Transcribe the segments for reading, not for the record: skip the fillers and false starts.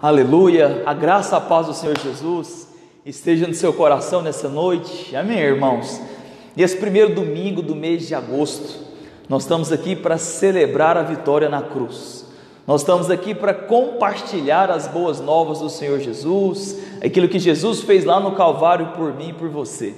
Aleluia, a graça, a paz do Senhor Jesus esteja no seu coração nessa noite, amém, irmãos? Nesse primeiro domingo do mês de agosto, nós estamos aqui para celebrar a vitória na cruz, nós estamos aqui para compartilhar as boas novas do Senhor Jesus, aquilo que Jesus fez lá no Calvário por mim e por você.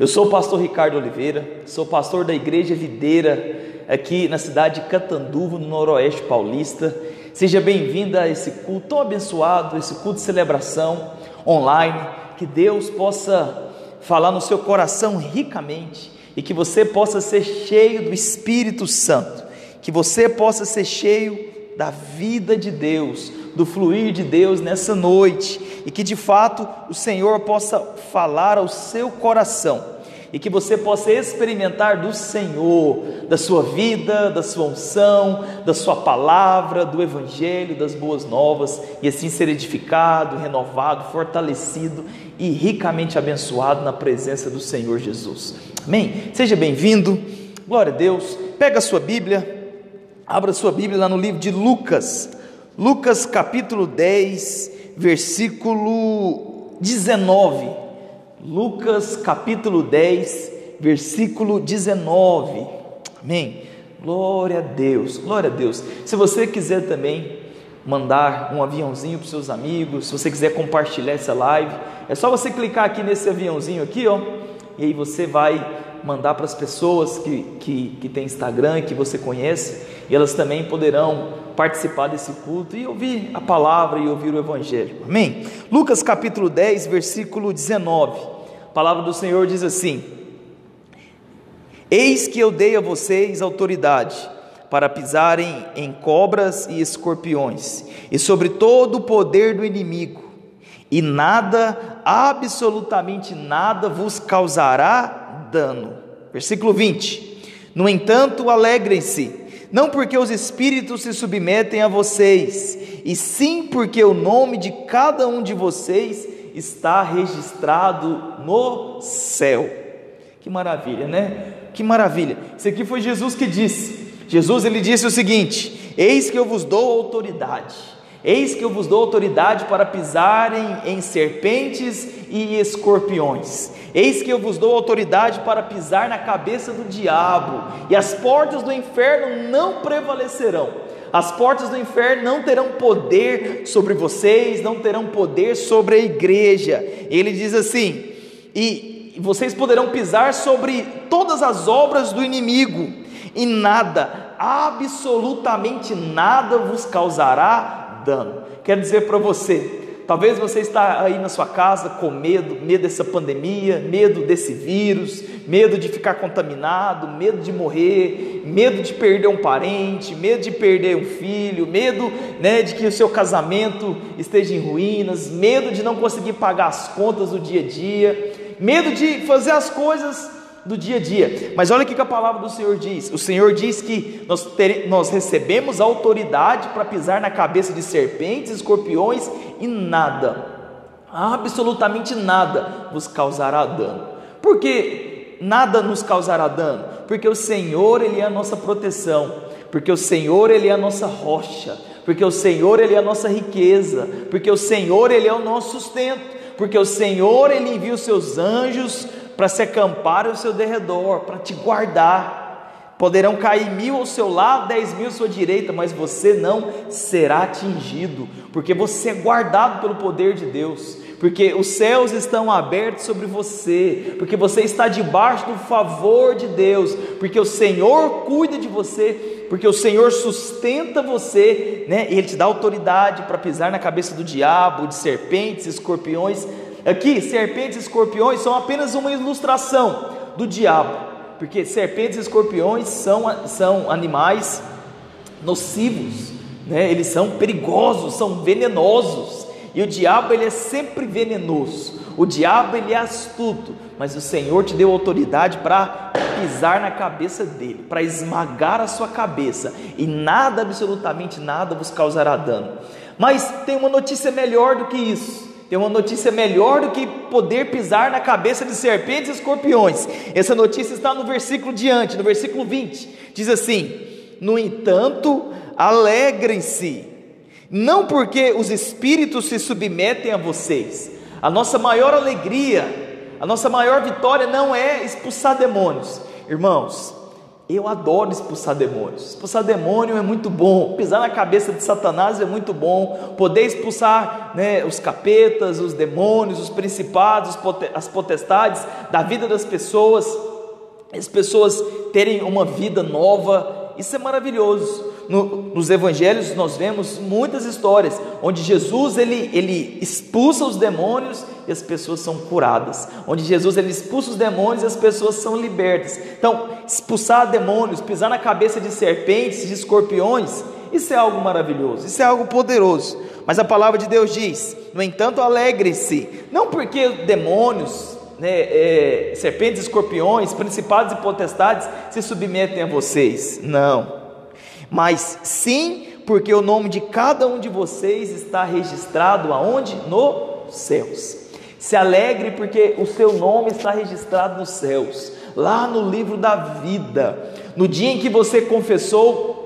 Eu sou o pastor Ricardo Oliveira, sou pastor da Igreja Videira, aqui na cidade de Catanduva, no Noroeste Paulista. Seja bem-vinda a esse culto tão abençoado, esse culto de celebração online, que Deus possa falar no seu coração ricamente e que você possa ser cheio do Espírito Santo, que você possa ser cheio da vida de Deus, do fluir de Deus nessa noite, e que de fato o Senhor possa falar ao seu coração, e que você possa experimentar do Senhor, da sua vida, da sua unção, da sua palavra, do Evangelho, das boas novas, e assim ser edificado, renovado, fortalecido e ricamente abençoado na presença do Senhor Jesus. Amém? Seja bem-vindo, glória a Deus. Pega a sua Bíblia, abra a sua Bíblia lá no livro de Lucas, Lucas capítulo 10, versículo 19. Lucas capítulo 10, versículo 19, amém? Glória a Deus, glória a Deus. Se você quiser também mandar um aviãozinho para os seus amigos, se você quiser compartilhar essa live, é só você clicar aqui nesse aviãozinho aqui, ó, e aí você vai mandar para as pessoas que tem Instagram e que você conhece, e elas também poderão participar desse culto e ouvir a palavra e ouvir o Evangelho, amém? Lucas capítulo 10, versículo 19, a palavra do Senhor diz assim: eis que eu dei a vocês autoridade para pisarem em cobras e escorpiões, e sobre todo o poder do inimigo, e nada, absolutamente nada vos causará dano. Versículo 20, no entanto alegrem-se, não porque os espíritos se submetem a vocês, e sim porque o nome de cada um de vocês está registrado no céu. Que maravilha, né? Que maravilha. Isso aqui foi Jesus que disse. Jesus, ele disse o seguinte: eis que eu vos dou autoridade, eis que eu vos dou autoridade para pisarem em serpentes e escorpiões, eis que eu vos dou autoridade para pisar na cabeça do diabo, e as portas do inferno não prevalecerão. As portas do inferno não terão poder sobre vocês, não terão poder sobre a igreja. Ele diz assim: e vocês poderão pisar sobre todas as obras do inimigo, e nada, absolutamente nada vos causará dano. Quero dizer para você, talvez você está aí na sua casa com medo dessa pandemia, medo desse vírus, medo de ficar contaminado, medo de morrer, medo de perder um parente, medo de perder um filho, medo, de que o seu casamento esteja em ruínas, medo de não conseguir pagar as contas do dia a dia, medo de fazer as coisas do dia a dia. Mas olha o que a palavra do Senhor diz. O Senhor diz que nós recebemos autoridade para pisar na cabeça de serpentes, escorpiões, e nada, absolutamente nada vos causará dano. Por que nada nos causará dano? Porque o Senhor, ele é a nossa proteção, porque o Senhor, ele é a nossa rocha, porque o Senhor, ele é a nossa riqueza, porque o Senhor, ele é o nosso sustento, porque o Senhor, ele envia os seus anjos para se acamparem ao seu derredor, para te guardar. Poderão cair 1000 ao seu lado, 10.000 à sua direita, mas você não será atingido, porque você é guardado pelo poder de Deus, porque os céus estão abertos sobre você, porque você está debaixo do favor de Deus, porque o Senhor cuida de você, porque o Senhor sustenta você, e Ele te dá autoridade para pisar na cabeça do diabo, de serpentes, escorpiões. Aqui, serpentes e escorpiões são apenas uma ilustração do diabo, porque serpentes e escorpiões são animais nocivos, eles são perigosos, são venenosos, e o diabo, ele é sempre venenoso, o diabo, ele é astuto, mas o Senhor te deu autoridade para pisar na cabeça dele, para esmagar a sua cabeça, e nada, absolutamente nada vos causará dano. Mas tem uma notícia melhor do que isso. Tem uma notícia melhor do que poder pisar na cabeça de serpentes e escorpiões. Essa notícia está no versículo diante, no versículo 20, diz assim: no entanto, alegrem-se, não porque os espíritos se submetem a vocês. A nossa maior alegria, a nossa maior vitória não é expulsar demônios. Irmãos, eu adoro expulsar demônios. Expulsar demônio é muito bom. Pisar na cabeça de Satanás é muito bom. Poder expulsar, os capetas, os demônios, os principados, as potestades da vida das pessoas, as pessoas terem uma vida nova. Isso é maravilhoso. Nos evangelhos nós vemos muitas histórias onde Jesus ele expulsa os demônios e as pessoas são curadas, onde Jesus ele expulsa os demônios e as pessoas são libertas. Então, expulsar demônios, pisar na cabeça de serpentes, de escorpiões, isso é algo maravilhoso, isso é algo poderoso. Mas a palavra de Deus diz: no entanto, alegre-se, não porque demônios, serpentes, escorpiões, principados e potestades se submetem a vocês, não, mas sim porque o nome de cada um de vocês está registrado aonde? Nos céus. Se alegre porque o seu nome está registrado nos céus, lá no livro da vida. No dia em que você confessou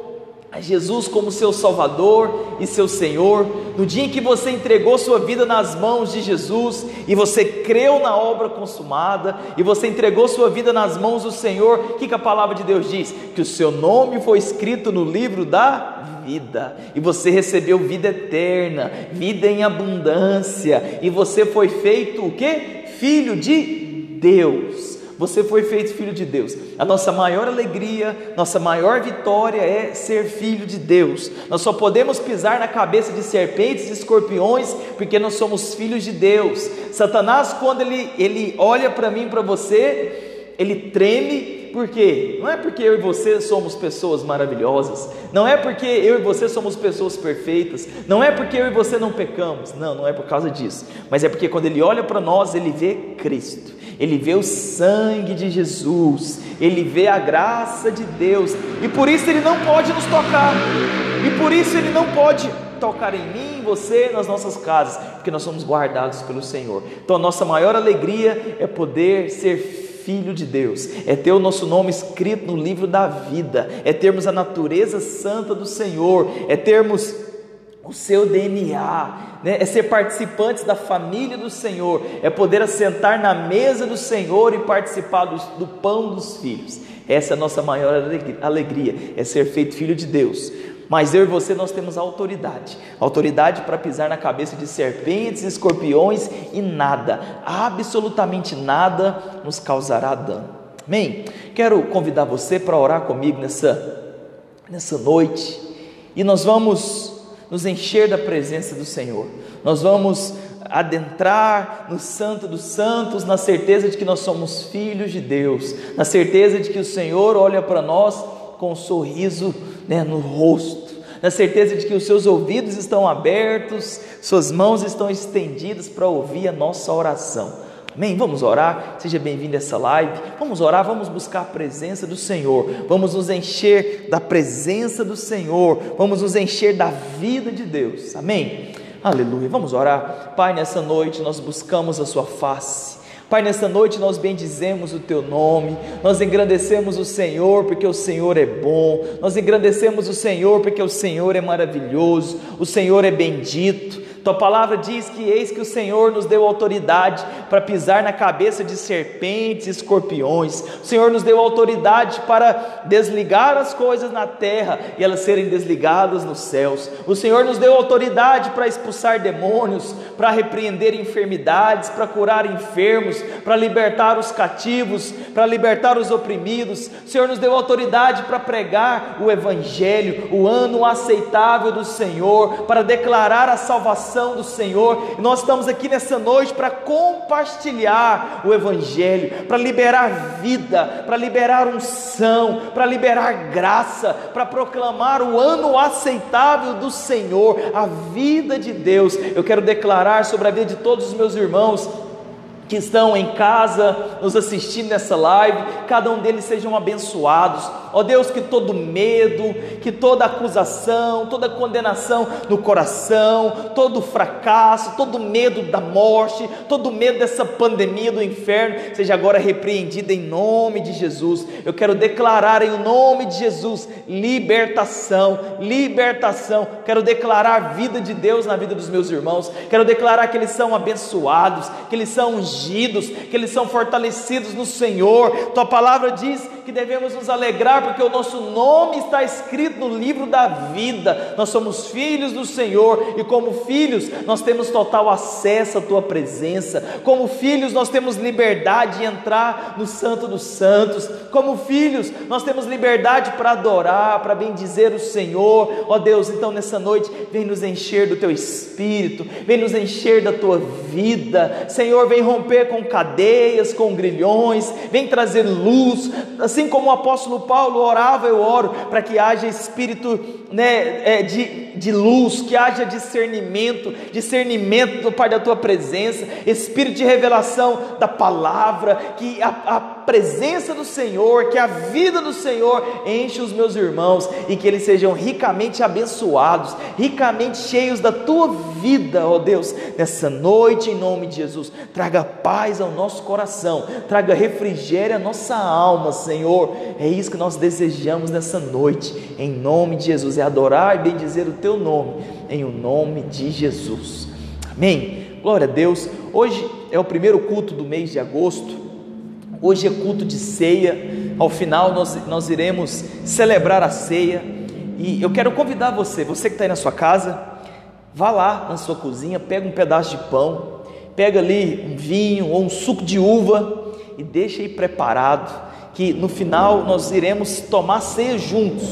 a Jesus como seu Salvador e seu Senhor, no dia em que você entregou sua vida nas mãos de Jesus e você creu na obra consumada e você entregou sua vida nas mãos do Senhor, o que a palavra de Deus diz? Que o seu nome foi escrito no livro da vida e você recebeu vida eterna, vida em abundância, e você foi feito o quê? Filho de Deus. Você foi feito filho de Deus. A nossa maior alegria, nossa maior vitória é ser filho de Deus. Nós só podemos pisar na cabeça de serpentes e escorpiões porque nós somos filhos de Deus. Satanás, quando ele olha para mim e para você, ele treme. Por quê? Não é porque eu e você somos pessoas maravilhosas, não é porque eu e você somos pessoas perfeitas, não é porque eu e você não pecamos, não é por causa disso, mas é porque quando ele olha para nós, ele vê Cristo, ele vê o sangue de Jesus, ele vê a graça de Deus, e por isso ele não pode nos tocar, e por isso ele não pode tocar em mim, em você, nas nossas casas, porque nós somos guardados pelo Senhor. Então a nossa maior alegria é poder ser filho de Deus, é ter o nosso nome escrito no livro da vida, é termos a natureza santa do Senhor, é termos o seu DNA, é ser participantes da família do Senhor, é poder assentar na mesa do Senhor e participar do pão dos filhos. Essa é a nossa maior alegria, é ser feito filho de Deus. Mas eu e você, nós temos autoridade para pisar na cabeça de serpentes, escorpiões, e nada, absolutamente nada nos causará dano. Amém? Quero convidar você para orar comigo nessa noite, e nós vamos nos encher da presença do Senhor, nós vamos adentrar no Santo dos Santos, na certeza de que nós somos filhos de Deus, na certeza de que o Senhor olha para nós com um sorriso no rosto, na certeza de que os seus ouvidos estão abertos, suas mãos estão estendidas para ouvir a nossa oração. Amém? Vamos orar, seja bem-vindo a essa live, vamos orar, vamos buscar a presença do Senhor, vamos nos encher da presença do Senhor, vamos nos encher da vida de Deus, amém? Aleluia, vamos orar. Pai, nessa noite nós buscamos a sua face, Pai, nesta noite nós bendizemos o Teu nome, nós engrandecemos o Senhor porque o Senhor é bom, nós engrandecemos o Senhor porque o Senhor é maravilhoso, o Senhor é bendito. Tua palavra diz que eis que o Senhor nos deu autoridade para pisar na cabeça de serpentes e escorpiões. O Senhor nos deu autoridade para desligar as coisas na terra e elas serem desligadas nos céus. O Senhor nos deu autoridade para expulsar demônios, para repreender enfermidades, para curar enfermos, para libertar os cativos, para libertar os oprimidos. O Senhor nos deu autoridade para pregar o Evangelho, o ano aceitável do Senhor, para declarar a salvação do Senhor. E nós estamos aqui nessa noite para compartilhar o Evangelho, para liberar vida, para liberar unção, para liberar graça, para proclamar o ano aceitável do Senhor, a vida de Deus. Eu quero declarar sobre a vida de todos os meus irmãos que estão em casa nos assistindo nessa live, cada um deles sejam abençoados, Ó Deus, que todo medo, que toda acusação, toda condenação no coração, todo fracasso, todo medo da morte, todo medo dessa pandemia do inferno, seja agora repreendido em nome de Jesus. Eu quero declarar em nome de Jesus libertação, libertação. Quero declarar a vida de Deus na vida dos meus irmãos. Quero declarar que eles são abençoados, que eles são ungidos, que eles são fortalecidos no Senhor. Tua palavra diz que devemos nos alegrar porque o nosso nome está escrito no livro da vida. Nós somos filhos do Senhor e como filhos nós temos total acesso à tua presença. Como filhos nós temos liberdade de entrar no Santo dos Santos. Como filhos nós temos liberdade para adorar, para bendizer o Senhor. Ó Deus, então nessa noite vem nos encher do teu Espírito, vem nos encher da tua vida. Senhor, vem romper com cadeias, com grilhões, vem trazer luz. Assim como o apóstolo Paulo orava, eu oro para que haja espírito de luz, que haja discernimento do Pai da tua presença, espírito de revelação da palavra, que a presença do Senhor, que a vida do Senhor enche os meus irmãos e que eles sejam ricamente abençoados, ricamente cheios da tua vida, ó Deus, nessa noite, em nome de Jesus. Traga paz ao nosso coração, traga refrigério à nossa alma, Senhor. É isso que nós desejamos nessa noite, em nome de Jesus, é adorar e bendizer o teu nome, em o nome de Jesus. Amém. Glória a Deus. Hoje é o primeiro culto do mês de agosto. Hoje é culto de ceia. Ao final nós iremos celebrar a ceia. E eu quero convidar você que está aí na sua casa, vá lá na sua cozinha, pega um pedaço de pão, pega ali um vinho ou um suco de uva e deixa aí preparado, que no final nós iremos tomar ceia juntos.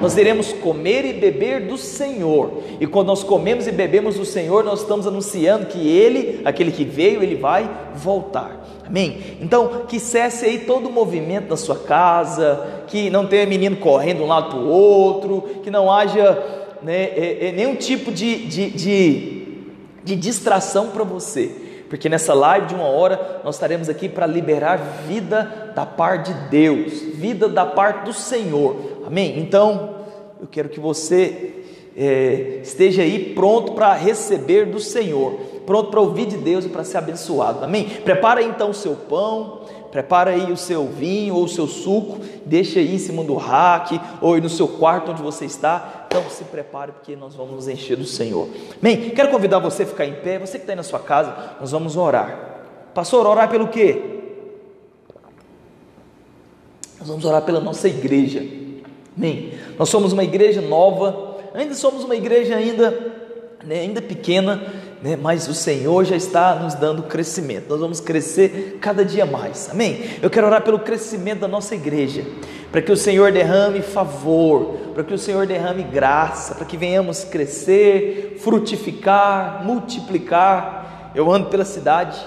Nós iremos comer e beber do Senhor, e quando nós comemos e bebemos do Senhor, nós estamos anunciando que Ele, aquele que veio, Ele vai voltar. Amém? Então, que cesse aí todo o movimento da sua casa, que não tenha menino correndo de um lado para o outro, que não haja nenhum tipo de distração para você, porque nessa live de 1 hora nós estaremos aqui para liberar vida da parte de Deus, vida da parte do Senhor. Amém? Então eu quero que você esteja aí pronto para receber do Senhor, pronto para ouvir de Deus e para ser abençoado. Amém? Prepara aí então o seu pão, prepara aí o seu vinho ou o seu suco, deixa aí em cima do rack ou aí no seu quarto onde você está. Então se prepare, porque nós vamos nos encher do Senhor. Amém? Quero convidar você a ficar em pé. Você que está aí na sua casa, nós vamos orar. Pastor, orar pelo quê? Nós vamos orar pela nossa igreja. Amém? Nós somos uma igreja nova, ainda somos uma igreja ainda pequena, mas o Senhor já está nos dando crescimento. Nós vamos crescer cada dia mais. Amém? Eu quero orar pelo crescimento da nossa igreja, para que o Senhor derrame favor, para que o Senhor derrame graça, para que venhamos crescer, frutificar, multiplicar. Eu ando pela cidade.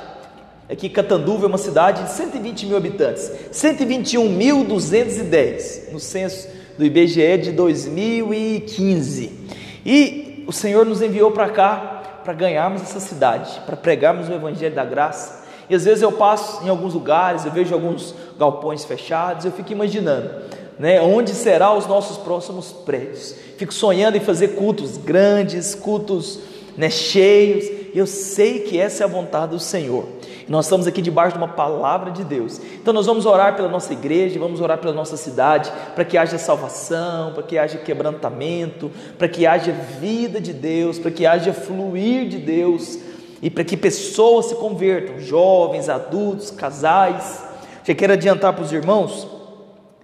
Aqui Catanduva é uma cidade de 120 mil habitantes, 121.210 no censo do IBGE de 2015, e o Senhor nos enviou para cá para ganharmos essa cidade, para pregarmos o Evangelho da graça. E às vezes eu passo em alguns lugares, eu vejo alguns galpões fechados, eu fico imaginando, onde serão os nossos próximos prédios. Fico sonhando em fazer cultos grandes, cultos cheios. Eu sei que essa é a vontade do Senhor. Nós estamos aqui debaixo de uma palavra de Deus. Então nós vamos orar pela nossa igreja, vamos orar pela nossa cidade, para que haja salvação, para que haja quebrantamento, para que haja vida de Deus, para que haja fluir de Deus, e para que pessoas se convertam, jovens, adultos, casais. Já quero adiantar para os irmãos,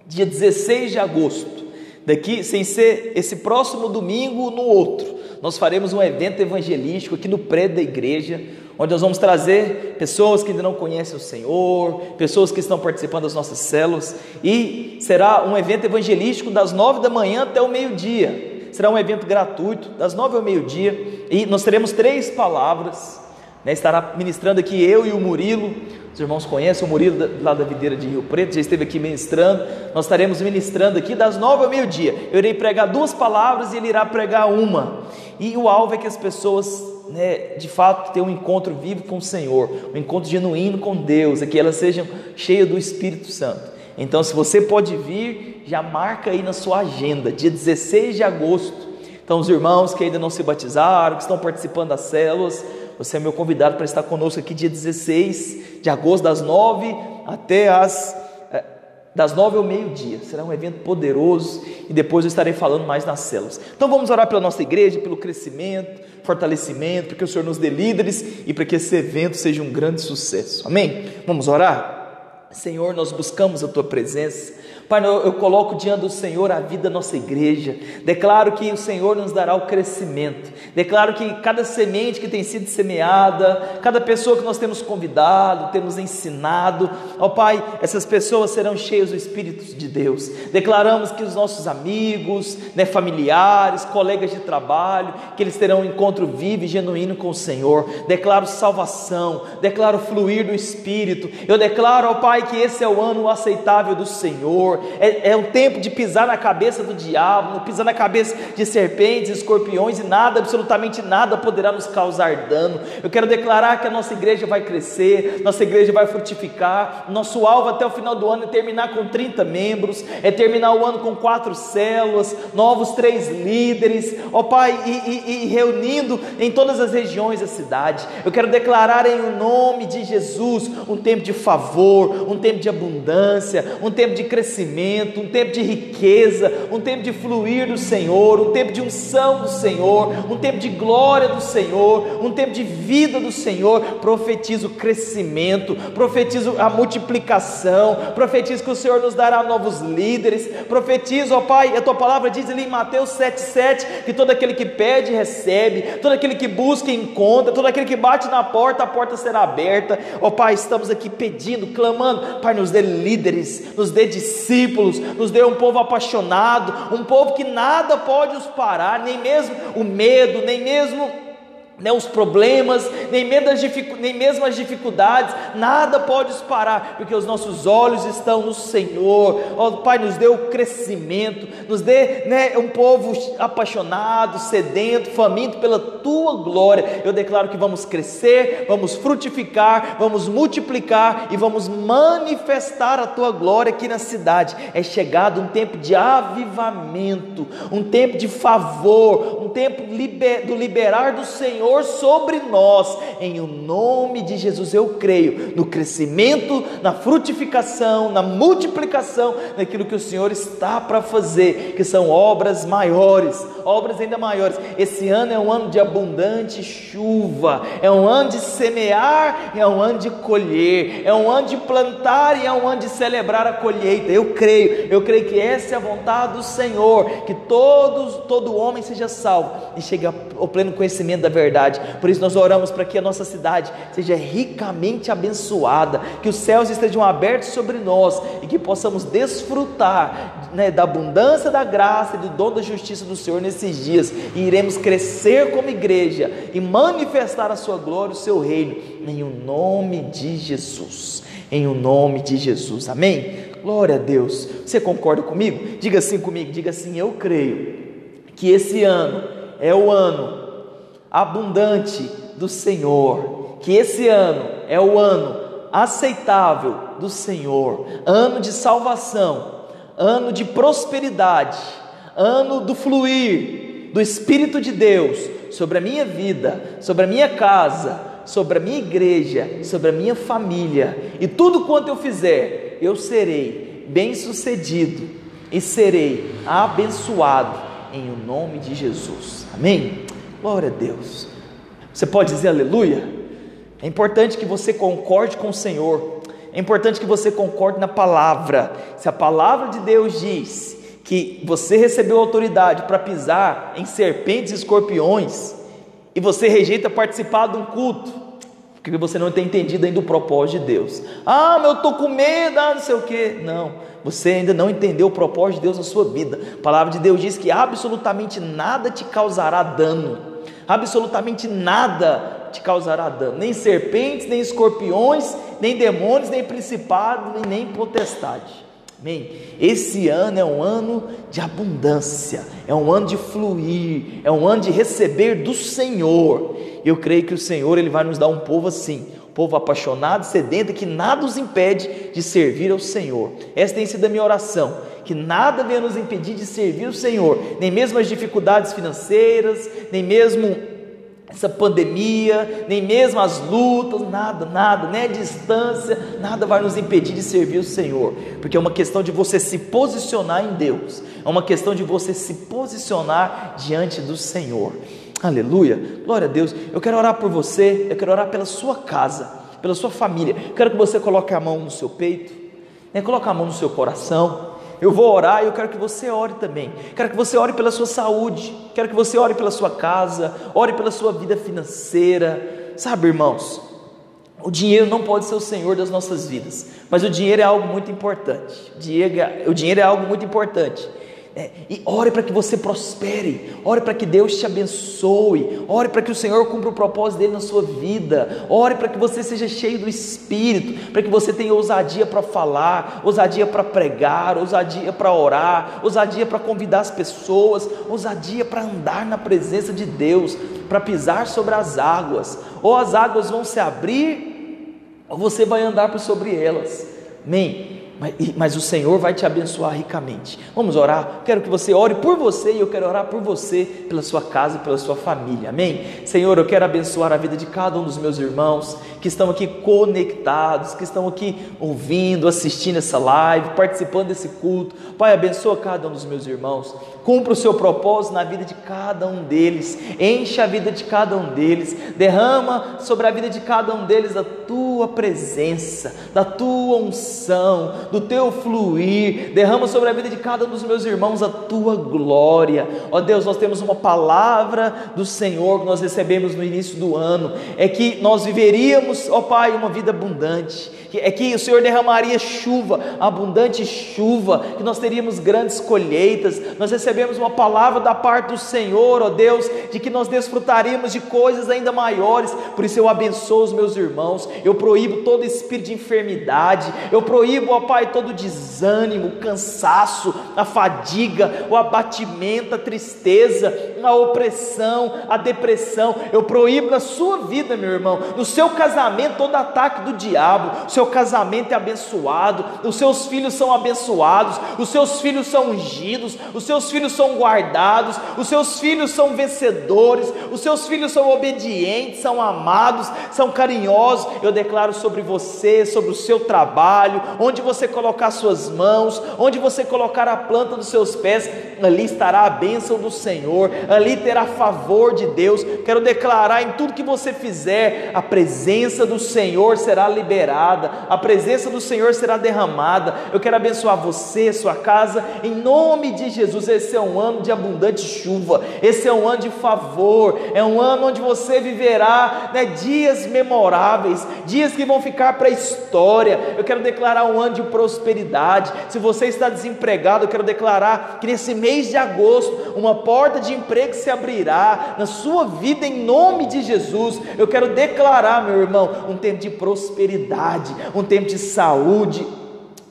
dia 16 de agosto, daqui, sem ser esse próximo domingo, no outro, nós faremos um evento evangelístico aqui no prédio da igreja, onde nós vamos trazer pessoas que ainda não conhecem o Senhor, pessoas que estão participando das nossas células, e será um evento evangelístico das 9 da manhã até o meio-dia. Será um evento gratuito, das 9 ao meio-dia, e nós teremos 3 palavras, estará ministrando aqui eu e o Murilo. Os irmãos conhecem o Murilo lá da videira de Rio Preto, já esteve aqui ministrando. Nós estaremos ministrando aqui das 9 ao meio-dia. Eu irei pregar 2 palavras e ele irá pregar uma, e o alvo é que as pessoas de fato tenham um encontro vivo com o Senhor, um encontro genuíno com Deus, é que elas sejam cheias do Espírito Santo. Então, se você pode vir, já marca aí na sua agenda, dia 16 de agosto. Então, os irmãos que ainda não se batizaram, que estão participando das células, você é meu convidado para estar conosco aqui dia 16 de agosto, das 9 até das 9 ao meio-dia. Será um evento poderoso e depois eu estarei falando mais nas células. Então vamos orar pela nossa igreja, pelo crescimento, fortalecimento, para que o Senhor nos dê líderes e para que esse evento seja um grande sucesso. Amém? Vamos orar? Senhor, nós buscamos a Tua presença. Pai, eu coloco diante do Senhor a vida da nossa igreja, declaro que o Senhor nos dará o crescimento, declaro que cada semente que tem sido semeada, cada pessoa que nós temos convidado, temos ensinado, ó Pai, essas pessoas serão cheias do Espírito de Deus. Declaramos que os nossos amigos, familiares, colegas de trabalho, que eles terão um encontro vivo e genuíno com o Senhor. Declaro salvação, declaro fluir do Espírito. Eu declaro, ó Pai, que esse é o ano aceitável do Senhor. É um tempo de pisar na cabeça do diabo, pisar na cabeça de serpentes, escorpiões, e nada, absolutamente nada poderá nos causar dano. Eu quero declarar que a nossa igreja vai crescer, nossa igreja vai frutificar. Nosso alvo até o final do ano é terminar com 30 membros, é terminar o ano com 4 células, novos 3 líderes, ó Pai, e reunindo em todas as regiões da cidade. Eu quero declarar em nome de Jesus um tempo de favor, um tempo de abundância, um tempo de crescimento, um tempo de riqueza, um tempo de fluir do Senhor, um tempo de unção do Senhor, um tempo de glória do Senhor, um tempo de vida do Senhor. Profetizo crescimento, profetizo a multiplicação, profetizo que o Senhor nos dará novos líderes, profetizo, ó Pai, a Tua palavra diz ali em Mateus 7,7, que todo aquele que pede, recebe, todo aquele que busca, encontra, todo aquele que bate na porta, a porta será aberta. Ó Pai, estamos aqui pedindo, clamando, Pai, nos dê líderes, nos dê discípulos, nos dê um povo apaixonado, um povo que nada pode os parar, nem mesmo o medo, nem mesmo os problemas, nem mesmo as dificuldades, nada pode os parar, porque os nossos olhos estão no Senhor. Ó Pai, nos dê o crescimento, nos dê um povo apaixonado, sedento, faminto pela Tua glória. Eu declaro que vamos crescer, vamos frutificar, vamos multiplicar e vamos manifestar a Tua glória aqui na cidade. É chegado um tempo de avivamento, um tempo de favor, um tempo do liberar do Senhor sobre nós. Em o nome de Jesus eu creio no crescimento, na frutificação, na multiplicação daquilo que o Senhor está para fazer, que são obras maiores, obras ainda maiores. Esse ano é um ano de abundante chuva, é um ano de semear, é um ano de colher, é um ano de plantar e é um ano de celebrar a colheita. Eu creio que essa é a vontade do Senhor, que todo homem seja salvo e chegue ao pleno conhecimento da verdade. Por isso nós oramos para que a nossa cidade seja ricamente abençoada, que os céus estejam abertos sobre nós e que possamos desfrutar da abundância da graça e do dom da justiça do Senhor nesses dias, e iremos crescer como igreja e manifestar a Sua glória, o Seu reino, em o nome de Jesus, em o nome de Jesus, amém? Glória a Deus. Você concorda comigo? Diga assim comigo, diga assim: eu creio que esse ano é o ano abundante do Senhor, que esse ano é o ano aceitável do Senhor, ano de salvação, ano de prosperidade, ano do fluir do Espírito de Deus sobre a minha vida, sobre a minha casa, sobre a minha igreja, sobre a minha família, e tudo quanto eu fizer, eu serei bem-sucedido e serei abençoado em o nome de Jesus, amém? Glória a Deus. Você pode dizer aleluia? É importante que você concorde com o Senhor, é importante que você concorde na palavra. Se a palavra de Deus diz que você recebeu autoridade para pisar em serpentes e escorpiões, e você rejeita participar de um culto, porque você não tem entendido ainda o propósito de Deus. Ah, mas eu estou com medo, não sei o que. Não, você ainda não entendeu o propósito de Deus na sua vida. A palavra de Deus diz que absolutamente nada te causará dano, absolutamente nada te causará dano, nem serpentes, nem escorpiões, nem demônios, nem principados, nem potestade. Amém? Esse ano é um ano de abundância, é um ano de fluir, é um ano de receber do Senhor. Eu creio que o Senhor, Ele vai nos dar um povo assim, povo apaixonado, sedento, que nada os impede de servir ao Senhor. Essa tem sido a minha oração, que nada venha nos impedir de servir o Senhor, nem mesmo as dificuldades financeiras, nem mesmo essa pandemia, nem mesmo as lutas, nada, nem a distância, nada vai nos impedir de servir o Senhor, porque é uma questão de você se posicionar em Deus, é uma questão de você se posicionar diante do Senhor. Aleluia, glória a Deus. Eu quero orar por você, eu quero orar pela sua casa, pela sua família. Quero que você coloque a mão no seu peito, coloque a mão no seu coração. Eu vou orar e eu quero que você ore também. Quero que você ore pela sua saúde, quero que você ore pela sua casa, ore pela sua vida financeira. Sabe, irmãos, o dinheiro não pode ser o Senhor das nossas vidas, mas o dinheiro é algo muito importante. O dinheiro é algo muito importante. E ore para que você prospere, ore para que Deus te abençoe, ore para que o Senhor cumpra o propósito dele na sua vida, ore para que você seja cheio do Espírito, para que você tenha ousadia para falar, ousadia para pregar, ousadia para orar, ousadia para convidar as pessoas, ousadia para andar na presença de Deus, para pisar sobre as águas. Ou as águas vão se abrir, ou você vai andar por sobre elas. Amém? Mas o Senhor vai te abençoar ricamente. Vamos orar? Quero que você ore por você, e eu quero orar por você, pela sua casa e pela sua família. Amém? Senhor, eu quero abençoar a vida de cada um dos meus irmãos que estão aqui conectados, que estão aqui ouvindo, assistindo essa live, participando desse culto. Pai, abençoa cada um dos meus irmãos, cumpra o seu propósito na vida de cada um deles, enche a vida de cada um deles, derrama sobre a vida de cada um deles a tua presença, da tua unção, do teu fluir. Derrama sobre a vida de cada um dos meus irmãos a tua glória. Ó Deus, nós temos uma palavra do Senhor que nós recebemos no início do ano, é que nós viveríamos, ó Pai, uma vida abundante, é que o Senhor derramaria chuva, abundante chuva, que nós teríamos grandes colheitas. Nós recebemos uma palavra da parte do Senhor, ó Deus, de que nós desfrutaríamos de coisas ainda maiores. Por isso eu abençoo os meus irmãos, eu proíbo todo espírito de enfermidade, eu proíbo, ó Pai, todo desânimo, o cansaço, a fadiga, o abatimento, a tristeza, a opressão, a depressão. Eu proíbo na sua vida, meu irmão, no seu casamento, todo ataque do diabo. O seu casamento é abençoado, os seus filhos são abençoados, os seus filhos são ungidos, os seus filhos são guardados, os seus filhos são vencedores, os seus filhos são obedientes, são amados, são carinhosos. Eu declaro sobre você, sobre o seu trabalho, onde você colocar suas mãos, onde você colocar a planta dos seus pés, ali estará a bênção do Senhor, ali terá favor de Deus. Quero declarar em tudo que você fizer, a presença do Senhor será liberada, a presença do Senhor será derramada. Eu quero abençoar você, sua casa, em nome de Jesus. Esse é um ano de abundante chuva, esse é um ano de favor, é um ano onde você viverá, dias memoráveis, dias que vão ficar para a história. Eu quero declarar um ano de prosperidade. Se você está desempregado, eu quero declarar que nesse mês de agosto, uma porta de emprego se abrirá na sua vida, em nome de Jesus. Eu quero declarar, meu irmão, um tempo de prosperidade, um tempo de saúde,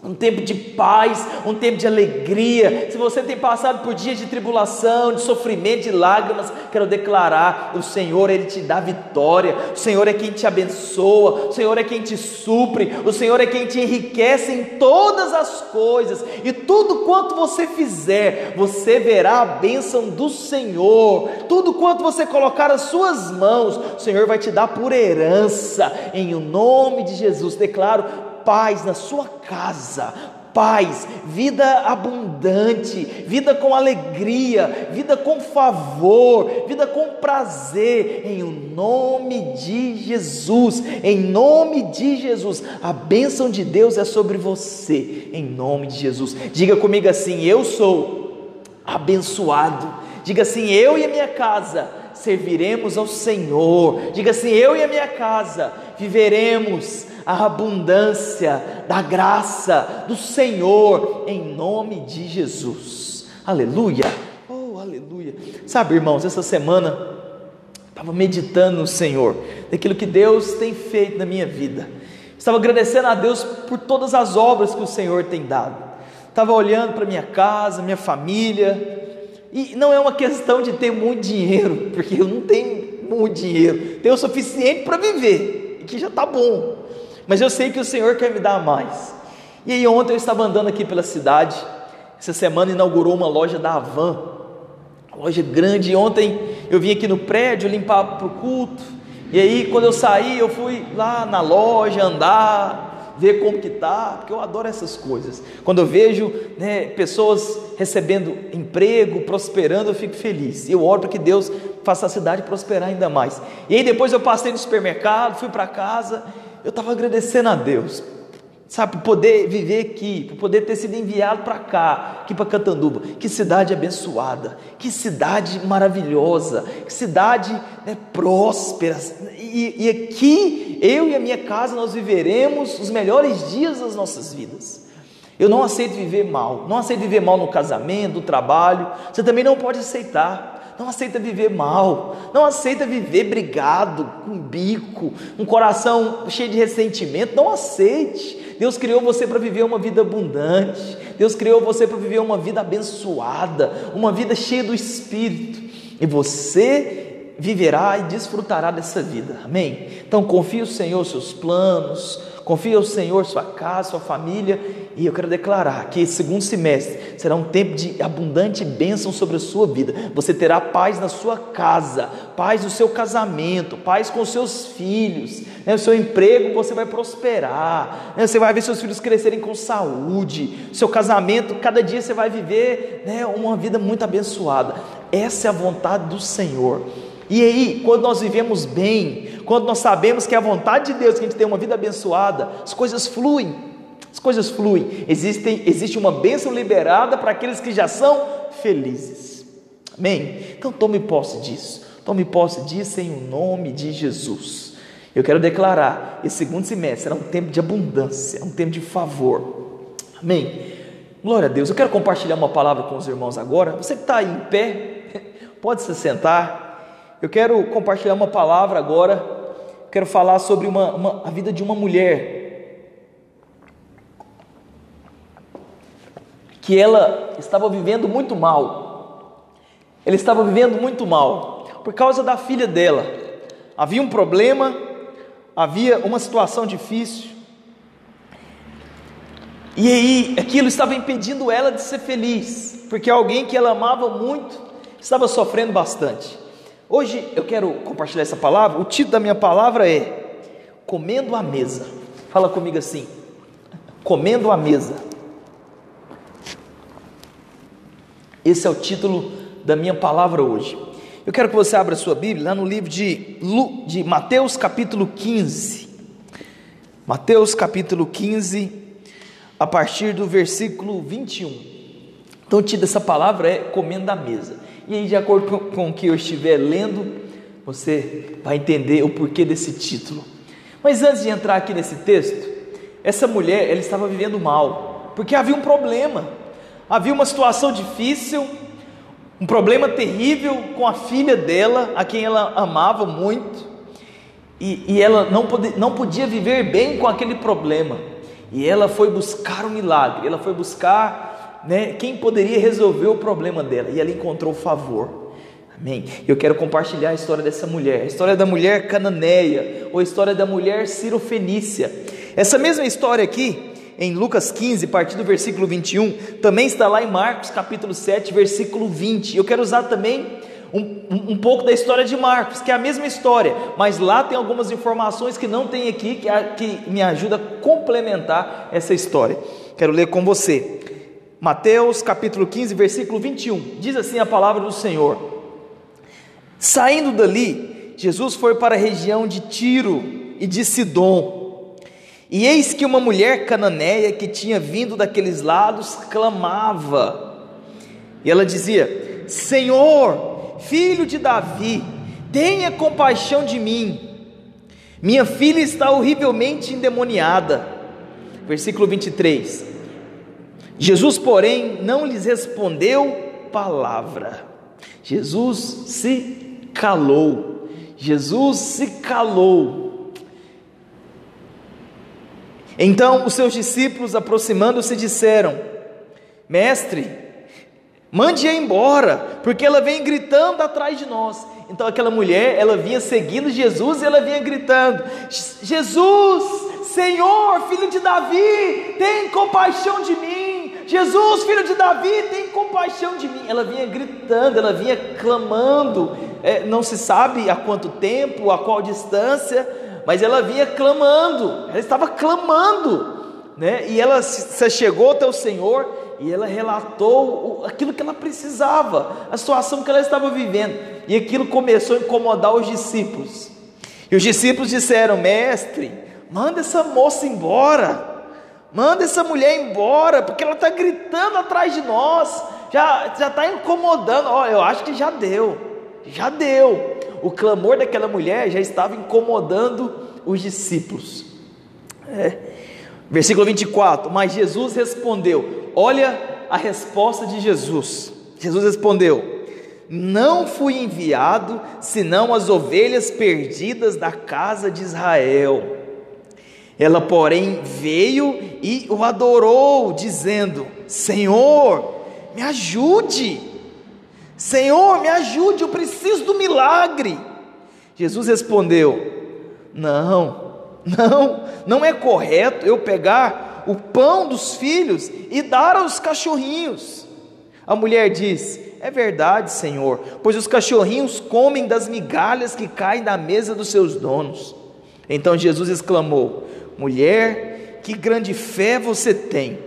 um tempo de paz, um tempo de alegria. Se você tem passado por dias de tribulação, de sofrimento, de lágrimas, quero declarar: o Senhor, Ele te dá vitória, o Senhor é quem te abençoa, o Senhor é quem te supre, o Senhor é quem te enriquece em todas as coisas, e tudo quanto você fizer, você verá a bênção do Senhor. Tudo quanto você colocar as suas mãos, o Senhor vai te dar por herança, em o nome de Jesus. Declaro paz na sua casa, paz, vida abundante, vida com alegria, vida com favor, vida com prazer, em o nome de Jesus. Em nome de Jesus, a bênção de Deus é sobre você, em nome de Jesus. Diga comigo assim: eu sou abençoado. Diga assim: eu e a minha casa serviremos ao Senhor. Diga assim: eu e a minha casa viveremos a abundância da graça do Senhor, em nome de Jesus. Aleluia, oh aleluia. Sabe, irmãos, essa semana estava meditando no Senhor, daquilo que Deus tem feito na minha vida. Estava agradecendo a Deus por todas as obras que o Senhor tem dado. Estava olhando para minha casa, minha família, e não é uma questão de ter muito dinheiro, porque eu não tenho muito dinheiro, tenho o suficiente para viver. que já está bom, mas eu sei que o Senhor quer me dar mais. E aí ontem eu estava andando aqui pela cidade, essa semana inaugurou uma loja da Havan, loja grande, e ontem eu vim aqui no prédio limpar para o culto, e aí quando eu saí eu fui lá na loja andar, ver como que tá, porque eu adoro essas coisas. Quando eu vejo, pessoas recebendo emprego, prosperando, eu fico feliz, eu oro para que Deus faça a cidade prosperar ainda mais. E aí depois eu passei no supermercado, fui para casa, eu estava agradecendo a Deus, sabe, por poder viver aqui, por poder ter sido enviado para cá, aqui para Catanduva. Que cidade abençoada, que cidade maravilhosa, que cidade próspera, e aqui eu e a minha casa nós viveremos os melhores dias das nossas vidas. Eu não aceito viver mal, não aceito viver mal no casamento, no trabalho. Você também não pode aceitar. Não aceita viver mal, não aceita viver brigado, com bico, um coração cheio de ressentimento. Não aceite. Deus criou você para viver uma vida abundante, Deus criou você para viver uma vida abençoada, uma vida cheia do Espírito, e você viverá e desfrutará dessa vida, amém? Então confie no Senhor seus planos, confie ao Senhor sua casa, sua família, e eu quero declarar que esse segundo semestre será um tempo de abundante bênção sobre a sua vida. Você terá paz na sua casa, paz no seu casamento, paz com seus filhos, o seu emprego você vai prosperar, você vai ver seus filhos crescerem com saúde, seu casamento, cada dia você vai viver uma vida muito abençoada. Essa é a vontade do Senhor. E aí, quando nós vivemos bem, quando nós sabemos que é a vontade de Deus que a gente tem uma vida abençoada, as coisas fluem. Existe uma bênção liberada para aqueles que já são felizes, amém? Então tome posse disso em nome de Jesus. Eu quero declarar, esse segundo semestre será um tempo de abundância, um tempo de favor, amém? Glória a Deus. Eu quero compartilhar uma palavra com os irmãos agora. Você que está aí em pé, pode se sentar. Eu quero compartilhar uma palavra agora. Quero falar sobre a vida de uma mulher que ela estava vivendo muito mal. Ela estava vivendo muito mal por causa da filha dela. Havia um problema, havia uma situação difícil, e aí aquilo estava impedindo ela de ser feliz, porque alguém que ela amava muito estava sofrendo bastante. Hoje eu quero compartilhar essa palavra. O título da minha palavra é Comendo à Mesa. Fala comigo assim: Comendo à Mesa. Esse é o título da minha palavra hoje. Eu quero que você abra a sua Bíblia lá no livro de Mateus capítulo 15. Mateus capítulo 15, a partir do versículo 21. Então o título dessa palavra é Comendo à Mesa. E aí, de acordo com o que eu estiver lendo, você vai entender o porquê desse título. Mas antes de entrar aqui nesse texto, essa mulher, ela estava vivendo mal, porque havia um problema, havia uma situação difícil, um problema terrível com a filha dela, a quem ela amava muito, e ela não podia viver bem com aquele problema, e ela foi buscar um milagre, ela foi buscar quem poderia resolver o problema dela, e ela encontrou favor, amém? Eu quero compartilhar a história dessa mulher, a história da mulher cananeia, ou a história da mulher cirofenícia. Essa mesma história aqui, em Lucas 15, a partir do versículo 21, também está lá em Marcos capítulo 7, versículo 20, eu quero usar também um pouco da história de Marcos, que é a mesma história, mas lá tem algumas informações que não tem aqui, que me ajuda a complementar essa história. Quero ler com você, Mateus capítulo 15, versículo 21, diz assim a palavra do Senhor: Saindo dali, Jesus foi para a região de Tiro e de Sidom, e eis que uma mulher cananeia que tinha vindo daqueles lados clamava, e ela dizia: Senhor, filho de Davi, tenha compaixão de mim, minha filha está horrivelmente endemoniada. Versículo 23, Jesus, porém, não lhes respondeu palavra. Jesus se calou. Então os seus discípulos, aproximando-se, disseram: Mestre, mande-a embora, porque ela vem gritando atrás de nós. Então aquela mulher, ela vinha seguindo Jesus e ela vinha gritando: Jesus, Senhor, filho de Davi, tem compaixão de mim. Jesus, filho de Davi, tem compaixão de mim. Ela vinha gritando, ela vinha clamando, não se sabe há quanto tempo, a qual distância, mas ela vinha clamando, ela estava clamando, né? E ela se chegou até o Senhor e ela relatou aquilo que ela precisava, a situação que ela estava vivendo, e aquilo começou a incomodar os discípulos. E os discípulos disseram: mestre, manda essa moça embora, manda essa mulher embora, porque ela está gritando atrás de nós, já está incomodando. Eu acho que já deu. O clamor daquela mulher já estava incomodando os discípulos. Versículo 24: mas Jesus respondeu, olha a resposta de Jesus. Jesus respondeu: não fui enviado senão as ovelhas perdidas da casa de Israel. Ela, porém, veio e o adorou, dizendo: Senhor, me ajude, Senhor, me ajude, eu preciso do milagre. Jesus respondeu: não é correto eu pegar o pão dos filhos e dar aos cachorrinhos. A mulher diz: é verdade, Senhor, pois os cachorrinhos comem das migalhas que caem da mesa dos seus donos. Então Jesus exclamou: mulher, que grande fé você tem,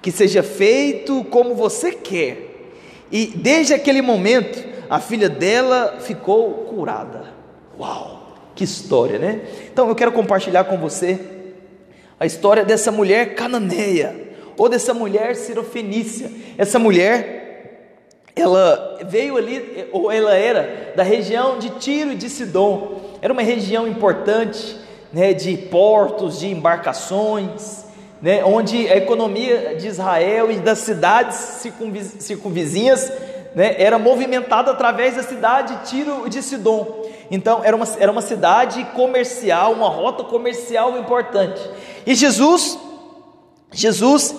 que seja feito como você quer. E desde aquele momento a filha dela ficou curada. Uau, que história, né? Então eu quero compartilhar com você a história dessa mulher cananeia, ou dessa mulher sirofenícia. Essa mulher, ela veio ali, ou ela era da região de Tiro e de Sidom. Era uma região importante, né, de portos, de embarcações, né, onde a economia de Israel e das cidades circunvizinhas, né, era movimentada através da cidade de Tiro e de Sidom. Então era uma cidade comercial, uma rota comercial importante. E Jesus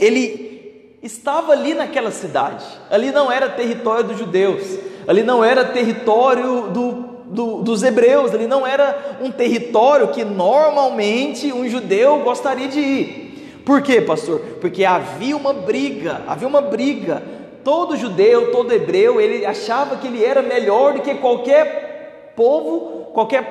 ele estava ali naquela cidade. Ali não era território dos judeus, ali não era território dos hebreus, ali não era um território que normalmente um judeu gostaria de ir. Por quê, pastor? Porque havia uma briga. Todo judeu, todo hebreu, ele achava que ele era melhor do que qualquer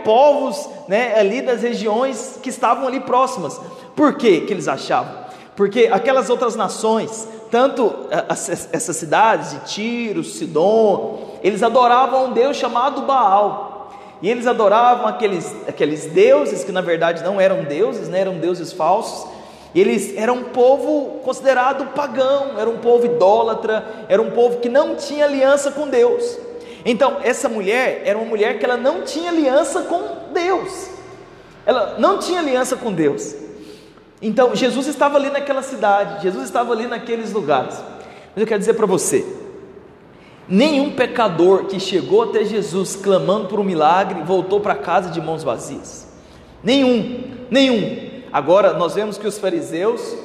povos, né, ali das regiões que estavam ali próximas. Por quê que eles achavam? Porque aquelas outras nações, tanto essas cidades de Tiro, Sidom, eles adoravam um deus chamado Baal. E eles adoravam aqueles deuses que na verdade não eram deuses, né, eram deuses falsos. Eles eram um povo considerado pagão, era um povo idólatra, era um povo que não tinha aliança com Deus. Então essa mulher era uma mulher que ela não tinha aliança com Deus, ela não tinha aliança com Deus. Então Jesus estava ali naquela cidade, Jesus estava ali naqueles lugares. Mas eu quero dizer para você, nenhum pecador que chegou até Jesus clamando por um milagre voltou para casa de mãos vazias. Nenhum. Agora nós vemos que os fariseus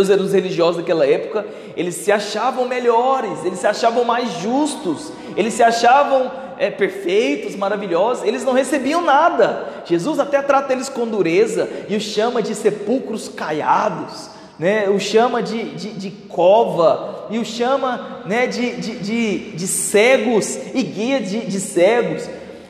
eram os religiosos daquela época, eles se achavam melhores, eles se achavam mais justos, eles se achavam perfeitos, maravilhosos, eles não recebiam nada. Jesus até trata eles com dureza e os chama de sepulcros caiados, né? Os chama de cova, e os chama, né, de cegos e guia de cegos.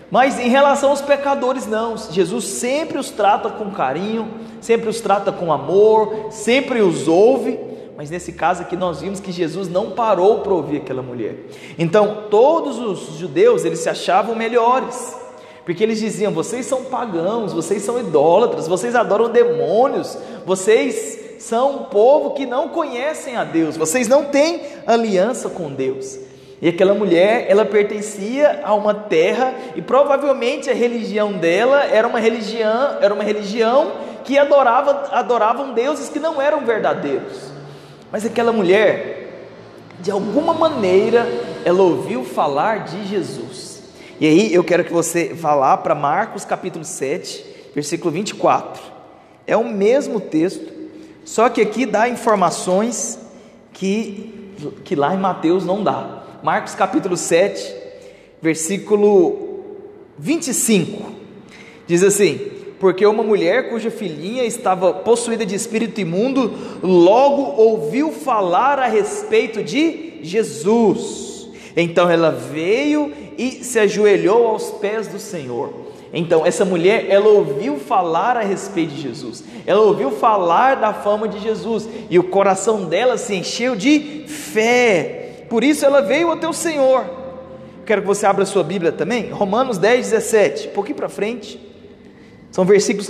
Mas em relação aos pecadores não, Jesus sempre os trata com carinho, sempre os trata com amor, sempre os ouve. Mas nesse caso aqui nós vimos que Jesus não parou para ouvir aquela mulher. Então todos os judeus, eles se achavam melhores, porque eles diziam: vocês são pagãos, vocês são idólatras, vocês adoram demônios, vocês são um povo que não conhecem a Deus, vocês não têm aliança com Deus. E aquela mulher, ela pertencia a uma terra, e provavelmente a religião dela era uma religião que adoravam deuses que não eram verdadeiros. Mas aquela mulher, de alguma maneira, ela ouviu falar de Jesus. E aí eu quero que você vá lá para Marcos capítulo 7, versículo 24. É o mesmo texto, só que aqui dá informações que lá em Mateus não dá. Marcos capítulo 7, versículo 25, diz assim: porque uma mulher cuja filhinha estava possuída de espírito imundo, logo ouviu falar a respeito de Jesus. Então ela veio e se ajoelhou aos pés do Senhor. Então essa mulher, ela ouviu falar a respeito de Jesus, ela ouviu falar da fama de Jesus, e o coração dela se encheu de fé, por isso ela veio até o Senhor. Quero que você abra a sua Bíblia também, Romanos 10, 17, um pouquinho para frente, são versículos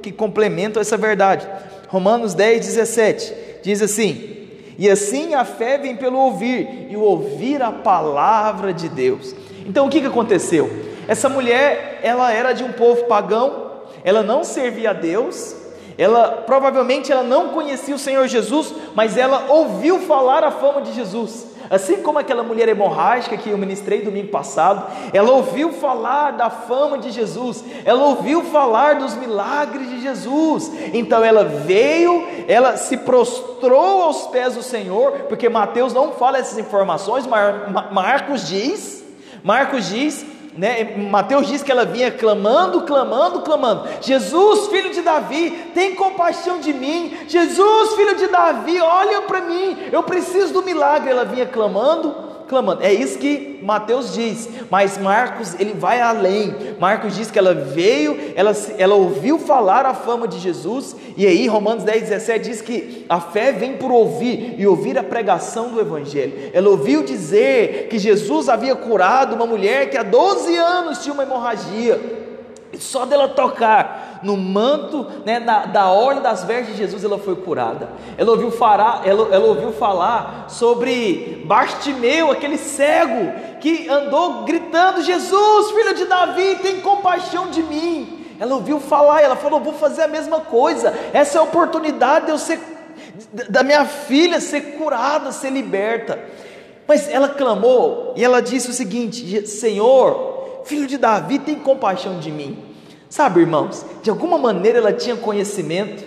que complementam essa verdade. Romanos 10, 17, diz assim: e assim a fé vem pelo ouvir, e o ouvir a palavra de Deus. Então o que aconteceu? Essa mulher, ela era de um povo pagão, ela não servia a Deus, provavelmente ela não conhecia o Senhor Jesus, mas ela ouviu falar a fama de Jesus, assim como aquela mulher hemorrágica que eu ministrei domingo passado. Ela ouviu falar da fama de Jesus, ela ouviu falar dos milagres de Jesus, então ela veio, ela se prostrou aos pés do Senhor, porque Mateus não fala essas informações, Marcos diz, Mateus diz que ela vinha clamando: Jesus, filho de Davi, tem compaixão de mim. Jesus, filho de Davi, olha para mim, eu preciso do milagre. Ela vinha clamando. É isso que Mateus diz, mas Marcos, ele vai além. Marcos diz que ela veio, ela ouviu falar a fama de Jesus. E aí Romanos 10, 17 diz que a fé vem por ouvir, e ouvir a pregação do Evangelho. Ela ouviu dizer que Jesus havia curado uma mulher que há 12 anos tinha uma hemorragia, e só dela tocar no manto, da orla das vestes de Jesus, ela foi curada. Ela ouviu falar sobre Bartimeu, aquele cego que andou gritando: Jesus, filho de Davi, tem compaixão de mim. Ela ouviu falar, ela falou: vou fazer a mesma coisa, essa é a oportunidade da minha filha ser curada, ser liberta. Mas ela clamou e ela disse o seguinte: Senhor, filho de Davi, tem compaixão de mim. Sabe, irmãos, de alguma maneira ela tinha conhecimento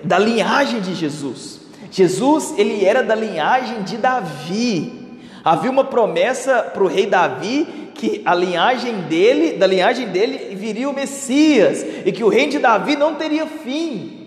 da linhagem de Jesus. Jesus, ele era da linhagem de Davi. Havia uma promessa para o rei Davi, que da linhagem dele viria o Messias, e que o reino de Davi não teria fim.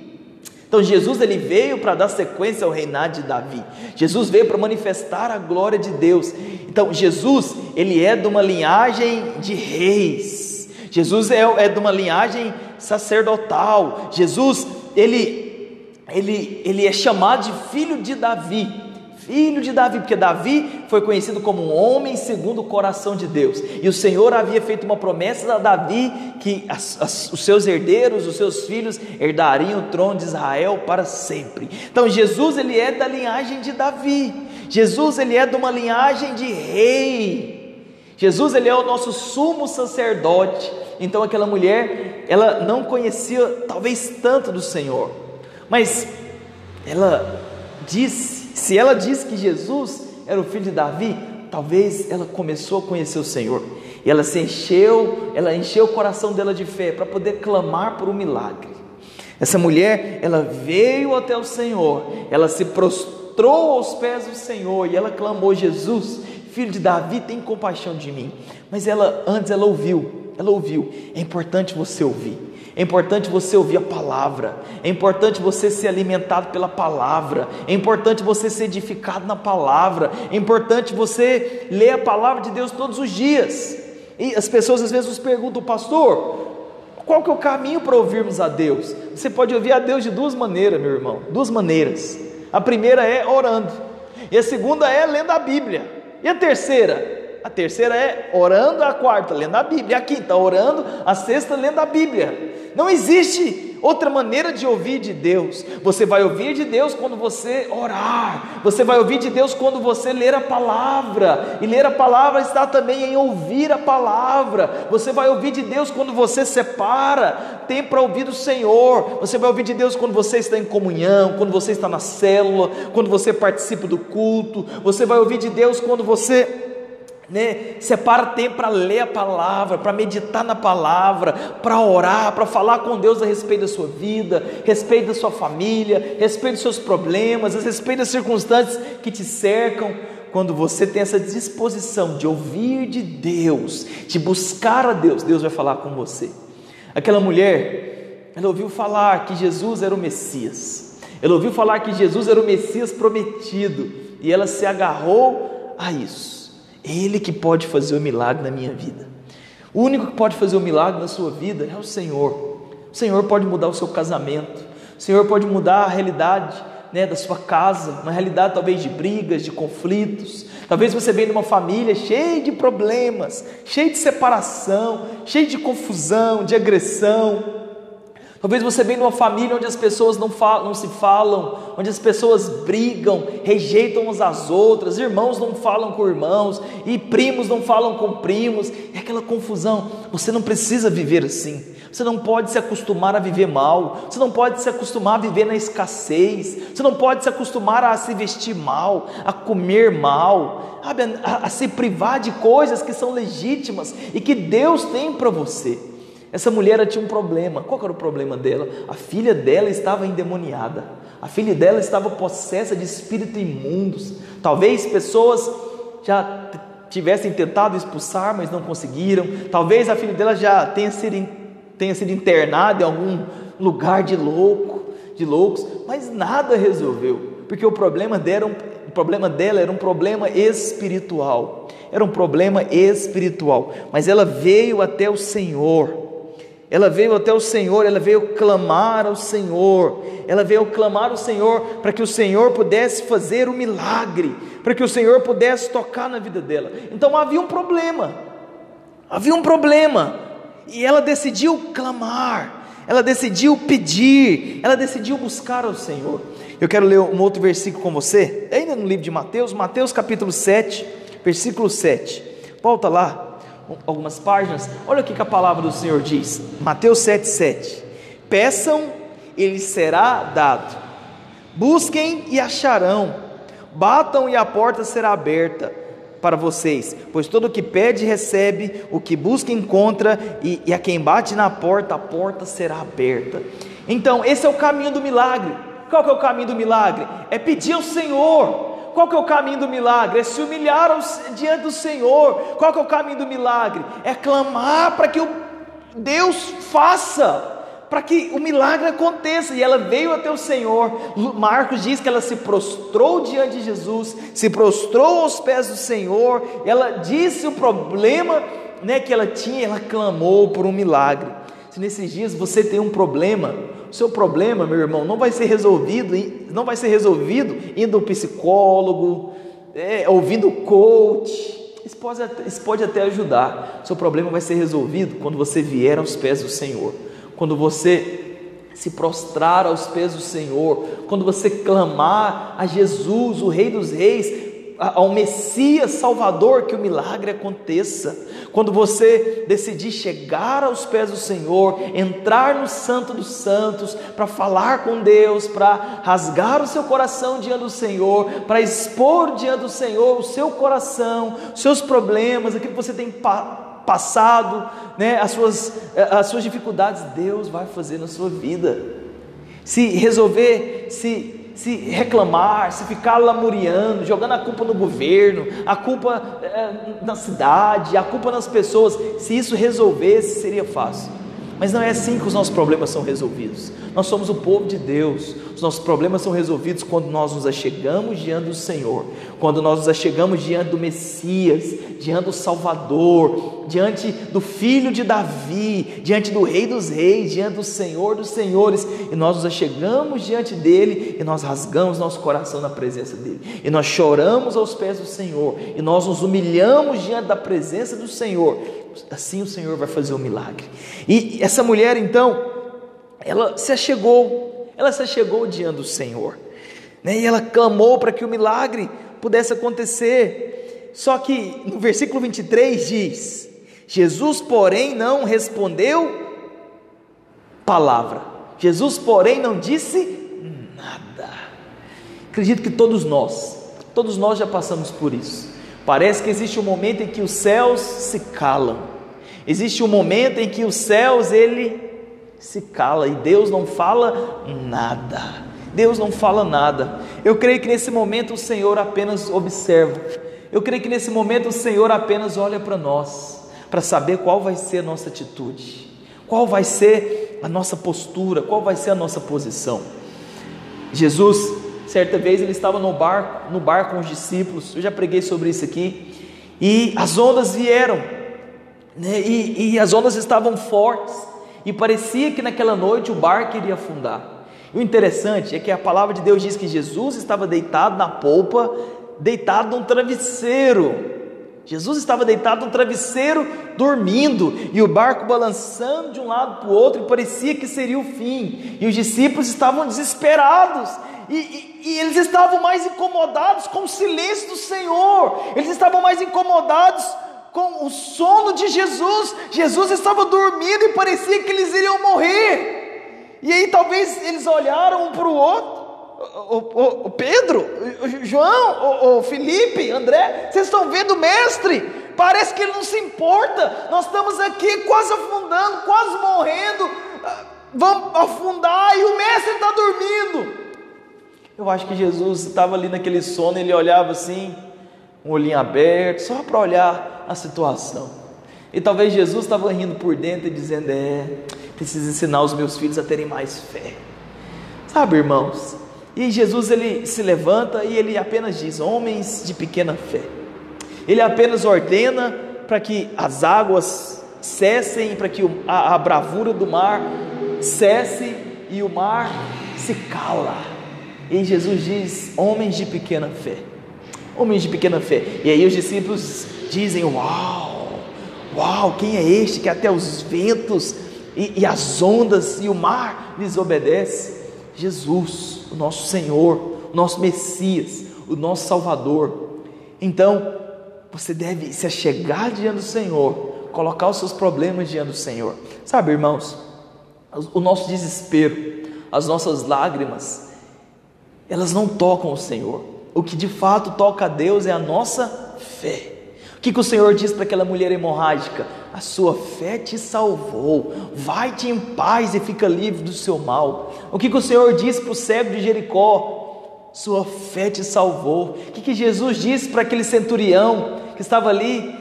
Então Jesus, ele veio para dar sequência ao reinado de Davi. Jesus veio para manifestar a glória de Deus. Então Jesus, ele é de uma linhagem de reis. Jesus é de uma linhagem sacerdotal. Jesus, ele é chamado de filho de Davi, porque Davi foi conhecido como um homem segundo o coração de Deus, e o Senhor havia feito uma promessa a Davi, que os seus herdeiros, os seus filhos, herdariam o trono de Israel para sempre. Então Jesus, ele é da linhagem de Davi. Jesus, ele é de uma linhagem de rei. Jesus, ele é o nosso sumo sacerdote. Então aquela mulher, ela não conhecia talvez tanto do Senhor, mas se ela disse que Jesus era o filho de Davi, talvez ela começou a conhecer o Senhor, e ela encheu o coração dela de fé, para poder clamar por um milagre. Essa mulher, ela veio até o Senhor, ela se prostrou aos pés do Senhor, e ela clamou: Jesus, filho de Davi, tem compaixão de mim. Mas antes ela ouviu. É importante você ouvir. É importante você ouvir a palavra. É importante você ser alimentado pela palavra. É importante você ser edificado na palavra. É importante você ler a palavra de Deus todos os dias. E as pessoas às vezes nos perguntam: pastor, qual que é o caminho para ouvirmos a Deus? Você pode ouvir a Deus de duas maneiras, meu irmão. Duas maneiras. A primeira é orando, e a segunda é lendo a Bíblia. E a terceira? A terceira é orando, a quarta lendo a Bíblia, a quinta orando, a sexta lendo a Bíblia. Não existe outra maneira de ouvir de Deus. Você vai ouvir de Deus quando você orar, você vai ouvir de Deus quando você ler a palavra, e ler a palavra está também em ouvir a palavra. Você vai ouvir de Deus quando você separa tempo para ouvir do Senhor. Você vai ouvir de Deus quando você está em comunhão, quando você está na célula, quando você participa do culto. Você vai ouvir de Deus quando você separa tempo para ler a palavra, para meditar na palavra, para orar, para falar com Deus a respeito da sua vida, a respeito da sua família, a respeito dos seus problemas, a respeito das circunstâncias que te cercam. quando você tem essa disposição de ouvir de Deus, de buscar a Deus, Deus vai falar com você. Aquela mulher, ela ouviu falar que Jesus era o Messias, ela ouviu falar que Jesus era o Messias prometido, e ela se agarrou a isso. Ele que pode fazer o milagre na minha vida. O único que pode fazer o milagre na sua vida é o Senhor. O Senhor pode mudar o seu casamento, o Senhor pode mudar a realidade, da sua casa, uma realidade talvez de brigas, de conflitos. Talvez você venha de uma família cheia de problemas, cheia de separação, cheia de confusão, de agressão. Talvez você venha de uma família onde as pessoas não se falam, onde as pessoas brigam, rejeitam umas às outras, irmãos não falam com irmãos, e primos não falam com primos, é aquela confusão. Você não precisa viver assim, você não pode se acostumar a viver mal, você não pode se acostumar a viver na escassez, você não pode se acostumar a se vestir mal, a comer mal, a se privar de coisas que são legítimas e que Deus tem para você. Essa mulher tinha um problema. Qual era o problema dela? A filha dela estava endemoniada, a filha dela estava possessa de espíritos imundos. Talvez pessoas já tivessem tentado expulsar, mas não conseguiram. Talvez a filha dela já tenha sido internada em algum lugar de loucos, mas nada resolveu, porque o problema dela era um problema espiritual. Era um problema espiritual, mas ela veio até o Senhor. Ela veio até o Senhor, ela veio clamar ao Senhor, para que o Senhor pudesse fazer o milagre, para que o Senhor pudesse tocar na vida dela. Então havia um problema, e ela decidiu clamar, ela decidiu pedir, ela decidiu buscar ao Senhor. Eu quero ler um outro versículo com você, ainda no livro de Mateus capítulo 7, versículo 7, volta lá algumas páginas, olha o que a palavra do Senhor diz. Mateus 7,7: peçam e lhes será dado, busquem e acharão, batam e a porta será aberta para vocês, pois todo o que pede recebe, o que busca encontra, e a quem bate na porta, a porta será aberta. Então esse é o caminho do milagre. Qual que é o caminho do milagre? É pedir ao Senhor. Qual que é o caminho do milagre? É se humilhar diante do Senhor. Qual que é o caminho do milagre? É clamar para que Deus faça, para que o milagre aconteça. E ela veio até o Senhor. Marcos diz que ela se prostrou diante de Jesus, se prostrou aos pés do Senhor. Ela disse o problema, que ela tinha, ela clamou por um milagre. Se nesses dias você tem um problema, o seu problema, meu irmão, não vai ser resolvido indo ao psicólogo, ouvindo coach. Isso pode até ajudar. O seu problema vai ser resolvido quando você vier aos pés do Senhor, quando você se prostrar aos pés do Senhor, quando você clamar a Jesus, o Rei dos Reis, ao Messias Salvador, que o milagre aconteça. Quando você decidir chegar aos pés do Senhor, entrar no Santo dos Santos, para falar com Deus, para rasgar o seu coração diante do Senhor, para expor diante do Senhor o seu coração, os seus problemas, aquilo que você tem passado, as suas dificuldades, Deus vai fazer na sua vida. Se resolver, se reclamar, se ficar lamuriando, jogando a culpa no governo, a culpa na cidade, a culpa nas pessoas, se isso resolvesse, seria fácil. Mas não é assim que os nossos problemas são resolvidos. Nós somos o povo de Deus. Os nossos problemas são resolvidos quando nós nos achegamos diante do Senhor, quando nós nos achegamos diante do Messias, diante do Salvador, diante do Filho de Davi, diante do Rei dos Reis, diante do Senhor dos Senhores, e nós nos achegamos diante dele, e nós rasgamos nosso coração na presença dele, e nós choramos aos pés do Senhor, e nós nos humilhamos diante da presença do Senhor. Assim o Senhor vai fazer o milagre. E essa mulher então, ela se achegou diante do Senhor, e ela clamou para que o milagre pudesse acontecer. Só que no versículo 23 diz: Jesus porém não respondeu palavra, Jesus porém não disse nada. Acredito que todos nós já passamos por isso. Parece que existe um momento em que os céus se calam, existe um momento em que os céus se cala e Deus não fala nada. Eu creio que nesse momento o Senhor apenas observa. Eu creio que nesse momento o Senhor apenas olha para nós, para saber qual vai ser a nossa atitude, qual vai ser a nossa postura, qual vai ser a nossa posição. Jesus, certa vez, ele estava no bar com os discípulos. Eu já preguei sobre isso aqui. E as ondas vieram, né? E as ondas estavam fortes, e parecia que naquela noite o barco iria afundar. E o interessante é que a palavra de Deus diz que Jesus estava deitado na polpa, deitado num travesseiro. Jesus estava deitado num travesseiro, dormindo, e o barco balançando de um lado para o outro, e parecia que seria o fim. E os discípulos estavam desesperados, e eles estavam mais incomodados com o silêncio do Senhor, eles estavam mais incomodados com o sono de Jesus. Jesus estava dormindo e parecia que eles iriam morrer. E aí talvez eles olharam um para o outro. O Pedro, o João, o Felipe, André, vocês estão vendo o mestre? Parece que ele não se importa. Nós estamos aqui quase afundando, quase morrendo, vamos afundar e o mestre está dormindo. Eu acho que Jesus estava ali naquele sono, ele olhava assim, um olhinho aberto, só para olhar a situação. E talvez Jesus estava rindo por dentro e dizendo: preciso ensinar os meus filhos a terem mais fé. Sabe, irmãos? E Jesus, ele se levanta e ele apenas diz: homens de pequena fé. Ele apenas ordena para que as águas cessem, para que a bravura do mar cesse e o mar se cala. E Jesus diz: homens de pequena fé. Homens de pequena fé. E aí os discípulos dizem: uau, quem é este que até os ventos e as ondas e o mar lhes obedece? Jesus, o nosso Senhor, o nosso Messias, o nosso Salvador. Então você deve se achegar diante do Senhor, colocar os seus problemas diante do Senhor. Sabe, irmãos, o nosso desespero, as nossas lágrimas, elas não tocam o Senhor. O que de fato toca a Deus é a nossa fé. O que o Senhor diz para aquela mulher hemorrágica? A sua fé te salvou, vai-te em paz e fica livre do seu mal. O que o Senhor diz para o cego de Jericó? Sua fé te salvou. O que Jesus disse para aquele centurião que estava ali,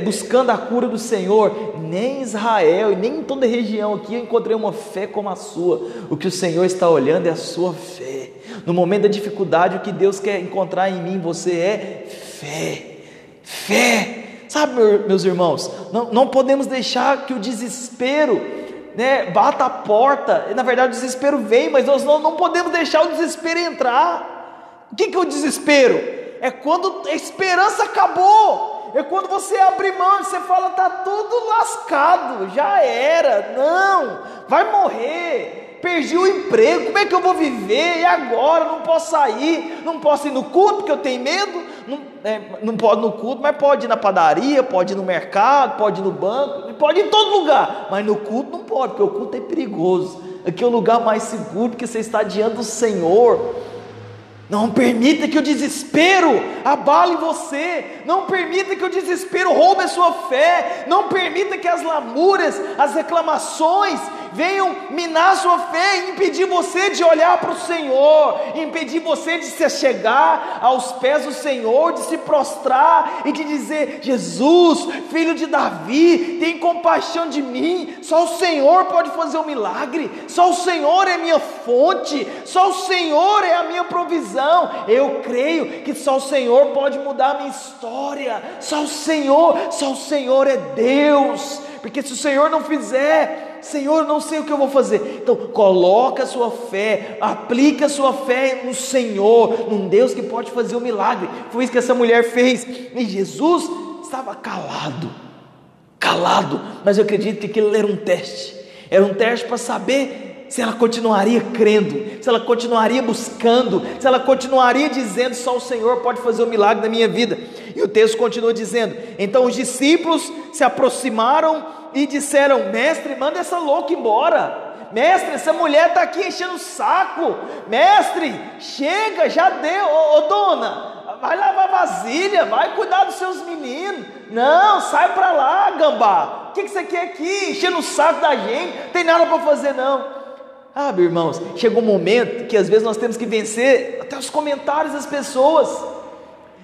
buscando a cura do Senhor? Nem em Israel e nem em toda a região aqui eu encontrei uma fé como a sua. O que o Senhor está olhando é a sua fé. No momento da dificuldade, o que Deus quer encontrar em mim, você é fé. Fé. Sabe, meus irmãos, não podemos deixar que o desespero, bata a porta. Na verdade o desespero vem, mas nós não podemos deixar o desespero entrar. O que é o desespero? É quando a esperança acabou, é quando você abre mão e você fala: está tudo lascado, já era, não, vai morrer, perdi o emprego, como é que eu vou viver? E agora? Não posso sair, não posso ir no culto porque eu tenho medo. Não pode ir no culto, mas pode ir na padaria, pode ir no mercado, pode ir no banco, pode ir em todo lugar, mas no culto não pode, porque o culto é perigoso. Aqui é o lugar mais seguro, porque você está diante do Senhor. Não permita que o desespero abale você, não permita que o desespero roube a sua fé, não permita que as lamúrias, as reclamações venham minar a sua fé e impedir você de olhar para o Senhor, impedir você de se chegar aos pés do Senhor, de se prostrar e de dizer: Jesus, filho de Davi, tem compaixão de mim. Só o Senhor pode fazer um milagre, só o Senhor é minha fonte, só o Senhor é a minha provisão. Eu creio que só o Senhor pode mudar a minha história, só o Senhor é Deus, porque se o Senhor não fizer, Senhor, não sei o que eu vou fazer. Então coloca a sua fé, aplica a sua fé no Senhor, num Deus que pode fazer um milagre. Foi isso que essa mulher fez, e Jesus estava calado, mas eu acredito que aquilo era um teste para saber se ela continuaria crendo, se ela continuaria buscando, se ela continuaria dizendo: só o Senhor pode fazer um milagre na minha vida. E o texto continua dizendo: então os discípulos se aproximaram e disseram: mestre, manda essa louca embora. Mestre, essa mulher está aqui enchendo o saco. Mestre, chega, já deu. Ô dona, vai lavar vasilha, vai cuidar dos seus meninos. Não, sai para lá, gambá. O que você quer aqui? Enchendo o saco da gente, não tem nada para fazer não. Meus irmãos, chega um momento que às vezes nós temos que vencer até os comentários das pessoas.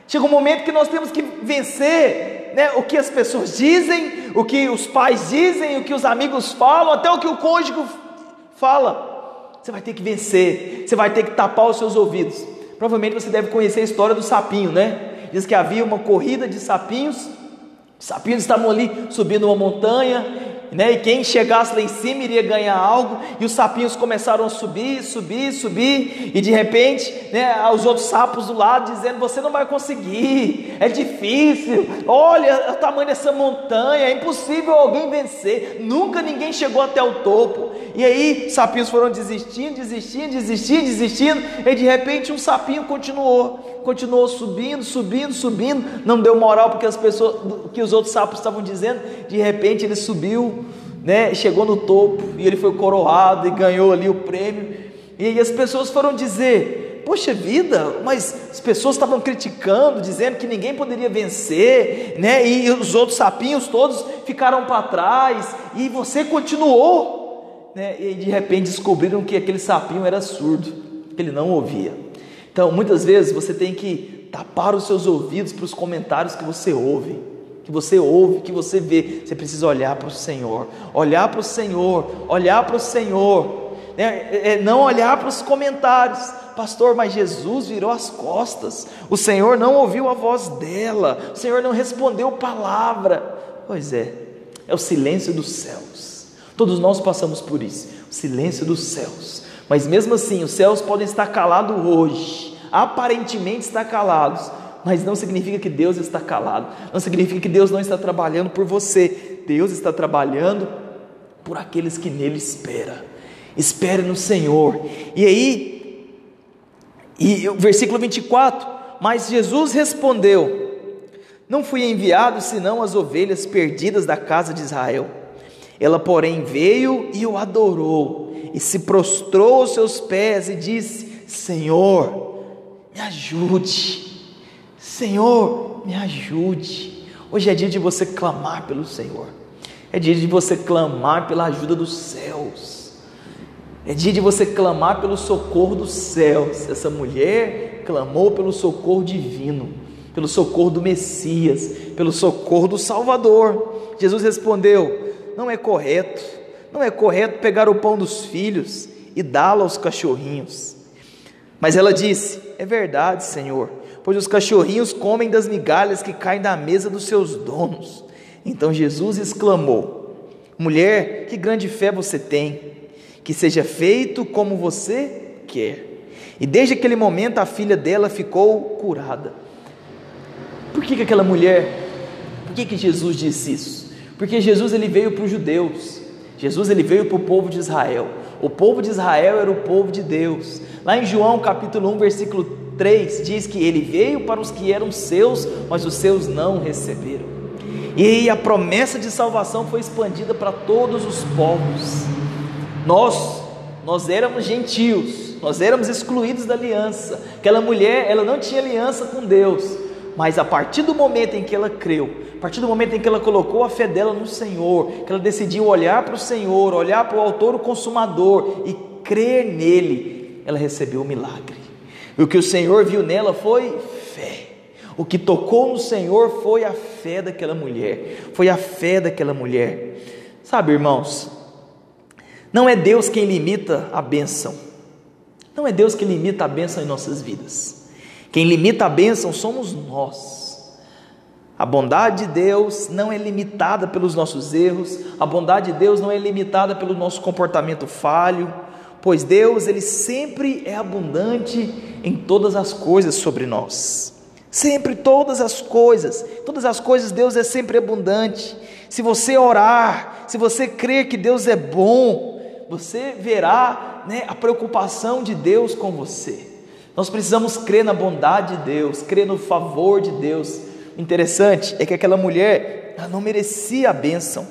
Chega um momento que nós temos que vencer, né, o que as pessoas dizem, o que os pais dizem, o que os amigos falam, até o que o cônjuge fala. Você vai ter que vencer, você vai ter que tapar os seus ouvidos. Provavelmente você deve conhecer a história do sapinho, né? Diz que havia uma corrida de sapinhos. Os sapinhos estavam ali subindo uma montanha, né? E quem chegasse lá em cima iria ganhar algo. E os sapinhos começaram a subir, e de repente, né, os outros sapos do lado dizendo: você não vai conseguir, é difícil, olha o tamanho dessa montanha, é impossível alguém vencer, nunca ninguém chegou até o topo. E aí os sapinhos foram desistindo, e de repente um sapinho continuou subindo, não deu moral porque as pessoas, que os outros sapos estavam dizendo. De repente ele subiu, né, chegou no topo e ele foi coroado e ganhou ali o prêmio. E aí as pessoas foram dizer: poxa vida, mas as pessoas estavam criticando, dizendo que ninguém poderia vencer, né? E os outros sapinhos todos ficaram para trás e você continuou, né? E de repente descobriram que aquele sapinho era surdo, que ele não ouvia. Então muitas vezes você tem que tapar os seus ouvidos para os comentários que você ouve, que você vê. Você precisa olhar para o Senhor, né? Não olhar para os comentários. Pastor, mas Jesus virou as costas, o Senhor não ouviu a voz dela, o Senhor não respondeu palavra. Pois é o silêncio dos céus. Todos nós passamos por isso, o silêncio dos céus. Mas mesmo assim, os céus podem estar calados hoje, aparentemente estar calados, mas não significa que Deus está calado, não significa que Deus não está trabalhando por você. Deus está trabalhando por aqueles que nele esperam. Espere no Senhor. E aí, o versículo 24: mas Jesus respondeu: não fui enviado senão as ovelhas perdidas da casa de Israel. Ela, porém, veio e o adorou, e se prostrou aos seus pés e disse: Senhor, me ajude. Senhor, me ajude. Hoje é dia de você clamar pelo Senhor, é dia de você clamar pela ajuda dos céus, é dia de você clamar pelo socorro dos céus. Essa mulher clamou pelo socorro divino, pelo socorro do Messias, pelo socorro do Salvador. Jesus respondeu: não é correto pegar o pão dos filhos e dá-lo aos cachorrinhos. Mas ela disse: é verdade, Senhor, pois os cachorrinhos comem das migalhas que caem da mesa dos seus donos. Então Jesus exclamou: mulher, que grande fé você tem, que seja feito como você quer. E desde aquele momento a filha dela ficou curada. Por que aquela mulher, por que Jesus disse isso? Porque Jesus, ele veio para os judeus, Jesus, ele veio para o povo de Israel. O povo de Israel era o povo de Deus. Lá em João capítulo 1 versículo 3 diz que ele veio para os que eram seus, mas os seus não receberam. E aí a promessa de salvação foi expandida para todos os povos. Nós éramos gentios, nós éramos excluídos da aliança. Aquela mulher, ela não tinha aliança com Deus, mas a partir do momento em que ela creu, a partir do momento em que ela colocou a fé dela no Senhor, que ela decidiu olhar para o Senhor, olhar para o autor, o consumador, e crer nele, ela recebeu o milagre. E o que o Senhor viu nela foi fé. O que tocou no Senhor foi a fé daquela mulher, Sabe, irmãos, não é Deus quem limita a bênção, não é Deus que limita a bênção em nossas vidas. Quem limita a bênção somos nós. A bondade de Deus não é limitada pelos nossos erros, a bondade de Deus não é limitada pelo nosso comportamento falho, pois Deus, ele sempre é abundante em todas as coisas sobre nós. Sempre, todas as coisas Deus é sempre abundante. Se você orar, se você crer que Deus é bom, você verá, né, a preocupação de Deus com você. Nós precisamos crer na bondade de Deus, crer no favor de Deus. O interessante é que aquela mulher, ela não merecia a bênção,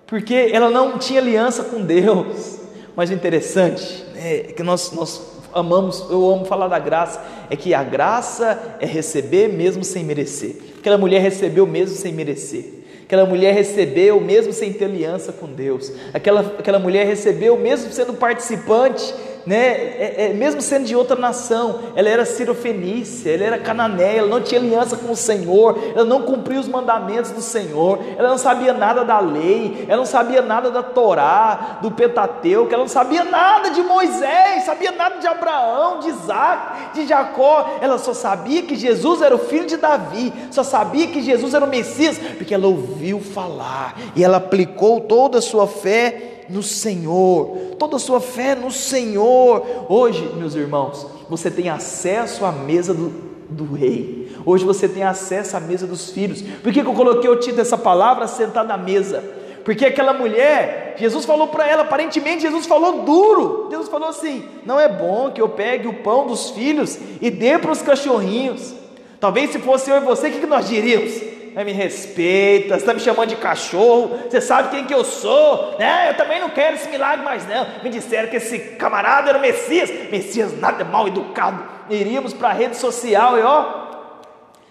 porque ela não tinha aliança com Deus. Mas o interessante é que eu amo falar da graça, é que a graça é receber mesmo sem merecer. Aquela mulher recebeu mesmo sem merecer, Aquela mulher recebeu mesmo sem ter aliança com Deus. Aquela mulher recebeu mesmo sendo participante, né? Mesmo sendo de outra nação. Ela era cirofenícia, ela era cananeia, ela não tinha aliança com o Senhor, ela não cumpria os mandamentos do Senhor, ela não sabia nada da lei, ela não sabia nada da Torá, do Pentateuco, ela não sabia nada de Moisés, sabia nada de Abraão, de Isaac, de Jacó. Ela só sabia que Jesus era o filho de Davi, só sabia que Jesus era o Messias, porque ela ouviu falar, e ela aplicou toda a sua fé no Senhor, toda a sua fé no Senhor. Hoje, meus irmãos, você tem acesso à mesa do rei. Hoje você tem acesso à mesa dos filhos. Por que eu coloquei o título dessa palavra, sentar na mesa? Porque aquela mulher, Jesus falou para ela, aparentemente Jesus falou duro. Jesus falou assim: não é bom que eu pegue o pão dos filhos e dê para os cachorrinhos. Talvez se fosse eu e você, o que nós diríamos? Me respeita, você está me chamando de cachorro, você sabe quem que eu sou, né? Eu também não quero esse milagre mais não. Me disseram que esse camarada era o Messias nada, mal educado. Iríamos para a rede social e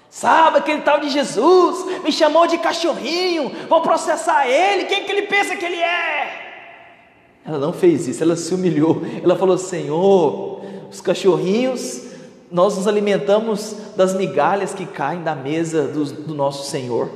sabe aquele tal de Jesus, me chamou de cachorrinho, vou processar ele, quem que ele pensa que ele é? Ela não fez isso, ela se humilhou, ela falou: Senhor, os cachorrinhos, nós nos alimentamos das migalhas que caem da mesa do nosso Senhor.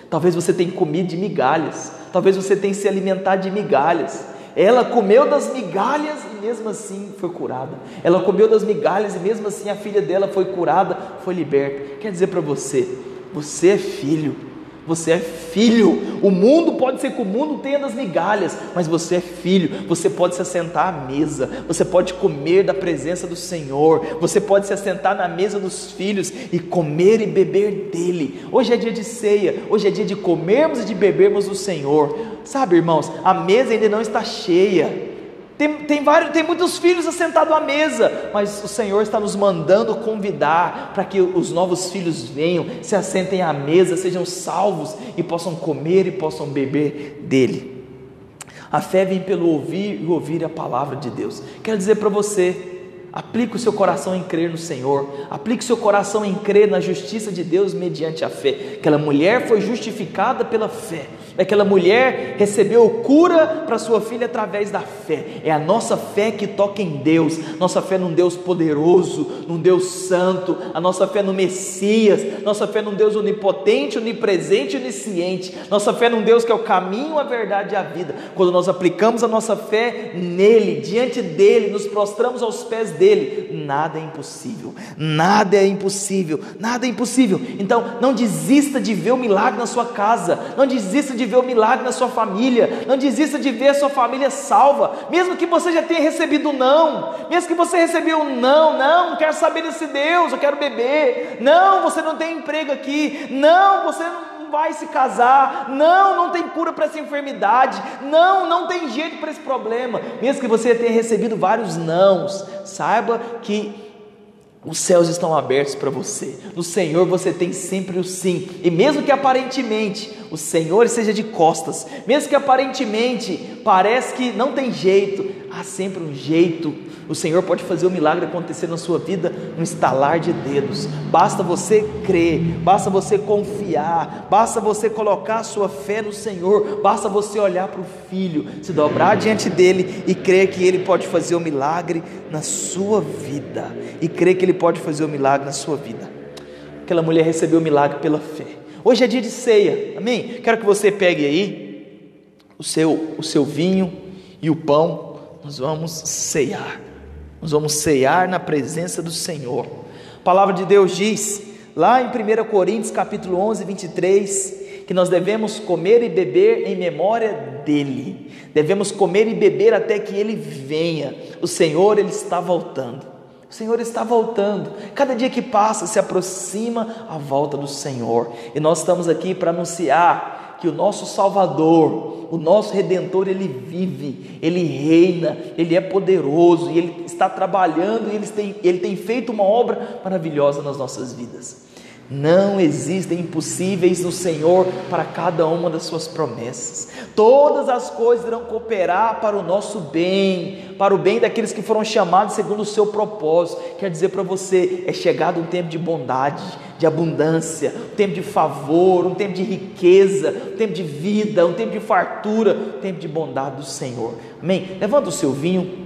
Talvez você tenha comido de migalhas, talvez você tenha se alimentado de migalhas. Ela comeu das migalhas e mesmo assim foi curada. Ela comeu das migalhas e mesmo assim a filha dela foi curada, foi liberta. Quer dizer para você, você é filho. Você é filho. O mundo pode ser que o mundo tenha das migalhas, mas você é filho. Você pode se assentar à mesa, você pode comer da presença do Senhor, você pode se assentar na mesa dos filhos e comer e beber dele. Hoje é dia de ceia, hoje é dia de comermos e de bebermos do Senhor. Sabe, irmãos, a mesa ainda não está cheia. Tem muitos filhos assentados à mesa, mas o Senhor está nos mandando convidar para que os novos filhos venham, se assentem à mesa, sejam salvos e possam comer e possam beber dele. A fé vem pelo ouvir e ouvir a palavra de Deus. Quero dizer para você, aplique o seu coração em crer no Senhor, aplique o seu coração em crer na justiça de Deus mediante a fé. Aquela mulher foi justificada pela fé, aquela mulher recebeu cura para sua filha através da fé. É a nossa fé que toca em Deus, nossa fé num Deus poderoso, num Deus santo, a nossa fé no Messias, nossa fé num Deus onipotente, onipresente e onisciente, nossa fé num Deus que é o caminho, a verdade e a vida. Quando nós aplicamos a nossa fé nele, diante dele, nos prostramos aos pés dele, nada é impossível, nada é impossível, nada é impossível. Então não desista de ver o milagre na sua casa, não desista de ver o milagre na sua família, não desista de ver a sua família salva, mesmo que você já tenha recebido não, mesmo que você recebeu um não quero saber desse Deus, eu quero beber, não, você não tem emprego aqui, não, você não vai se casar, não tem cura para essa enfermidade, não tem jeito para esse problema, mesmo que você tenha recebido vários nãos, saiba que os céus estão abertos para você. No Senhor você tem sempre o sim. E mesmo que aparentemente o Senhor seja de costas, mesmo que aparentemente parece que não tem jeito, há sempre um jeito. O Senhor pode fazer o milagre acontecer na sua vida no estalar de dedos. Basta você crer, basta você confiar, basta você colocar a sua fé no Senhor, basta você olhar para o Filho, se dobrar diante dele e crer que ele pode fazer o milagre na sua vida, e crer que ele pode fazer o milagre na sua vida. Aquela mulher recebeu o milagre pela fé. Hoje é dia de ceia, amém? Quero que você pegue aí o seu vinho e o pão. Nós vamos ceiar. Nós vamos ceiar na presença do Senhor. A palavra de Deus diz, lá em 1 Coríntios capítulo 11, 23, que nós devemos comer e beber em memória dele. Devemos comer e beber até que ele venha. O Senhor, ele está voltando. O Senhor está voltando. Cada dia que passa se aproxima a volta do Senhor. E nós estamos aqui para anunciar que o nosso Salvador, o nosso Redentor, ele vive, ele reina, ele é poderoso, e ele está trabalhando, e ele tem feito uma obra maravilhosa nas nossas vidas. Não existem impossíveis no Senhor para cada uma das suas promessas. Todas as coisas irão cooperar para o nosso bem, para o bem daqueles que foram chamados segundo o seu propósito. Quer dizer para você, é chegado um tempo de bondade, de abundância, um tempo de favor, um tempo de riqueza, um tempo de vida, um tempo de fartura, um tempo de bondade do Senhor. Amém? Levanta o seu vinho,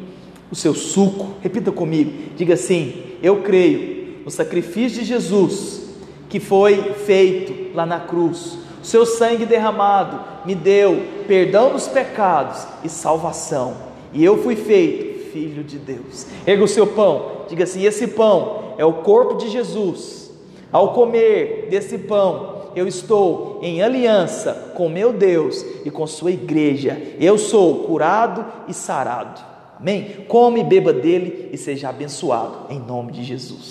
o seu suco, repita comigo, diga assim: eu creio no sacrifício de Jesus, que foi feito lá na cruz. O seu sangue derramado me deu perdão dos pecados e salvação, e eu fui feito filho de Deus. Erga o seu pão, diga assim: esse pão é o corpo de Jesus. Ao comer desse pão, eu estou em aliança com meu Deus e com sua igreja. Eu sou curado e sarado. Amém? Come e beba dele e seja abençoado em nome de Jesus.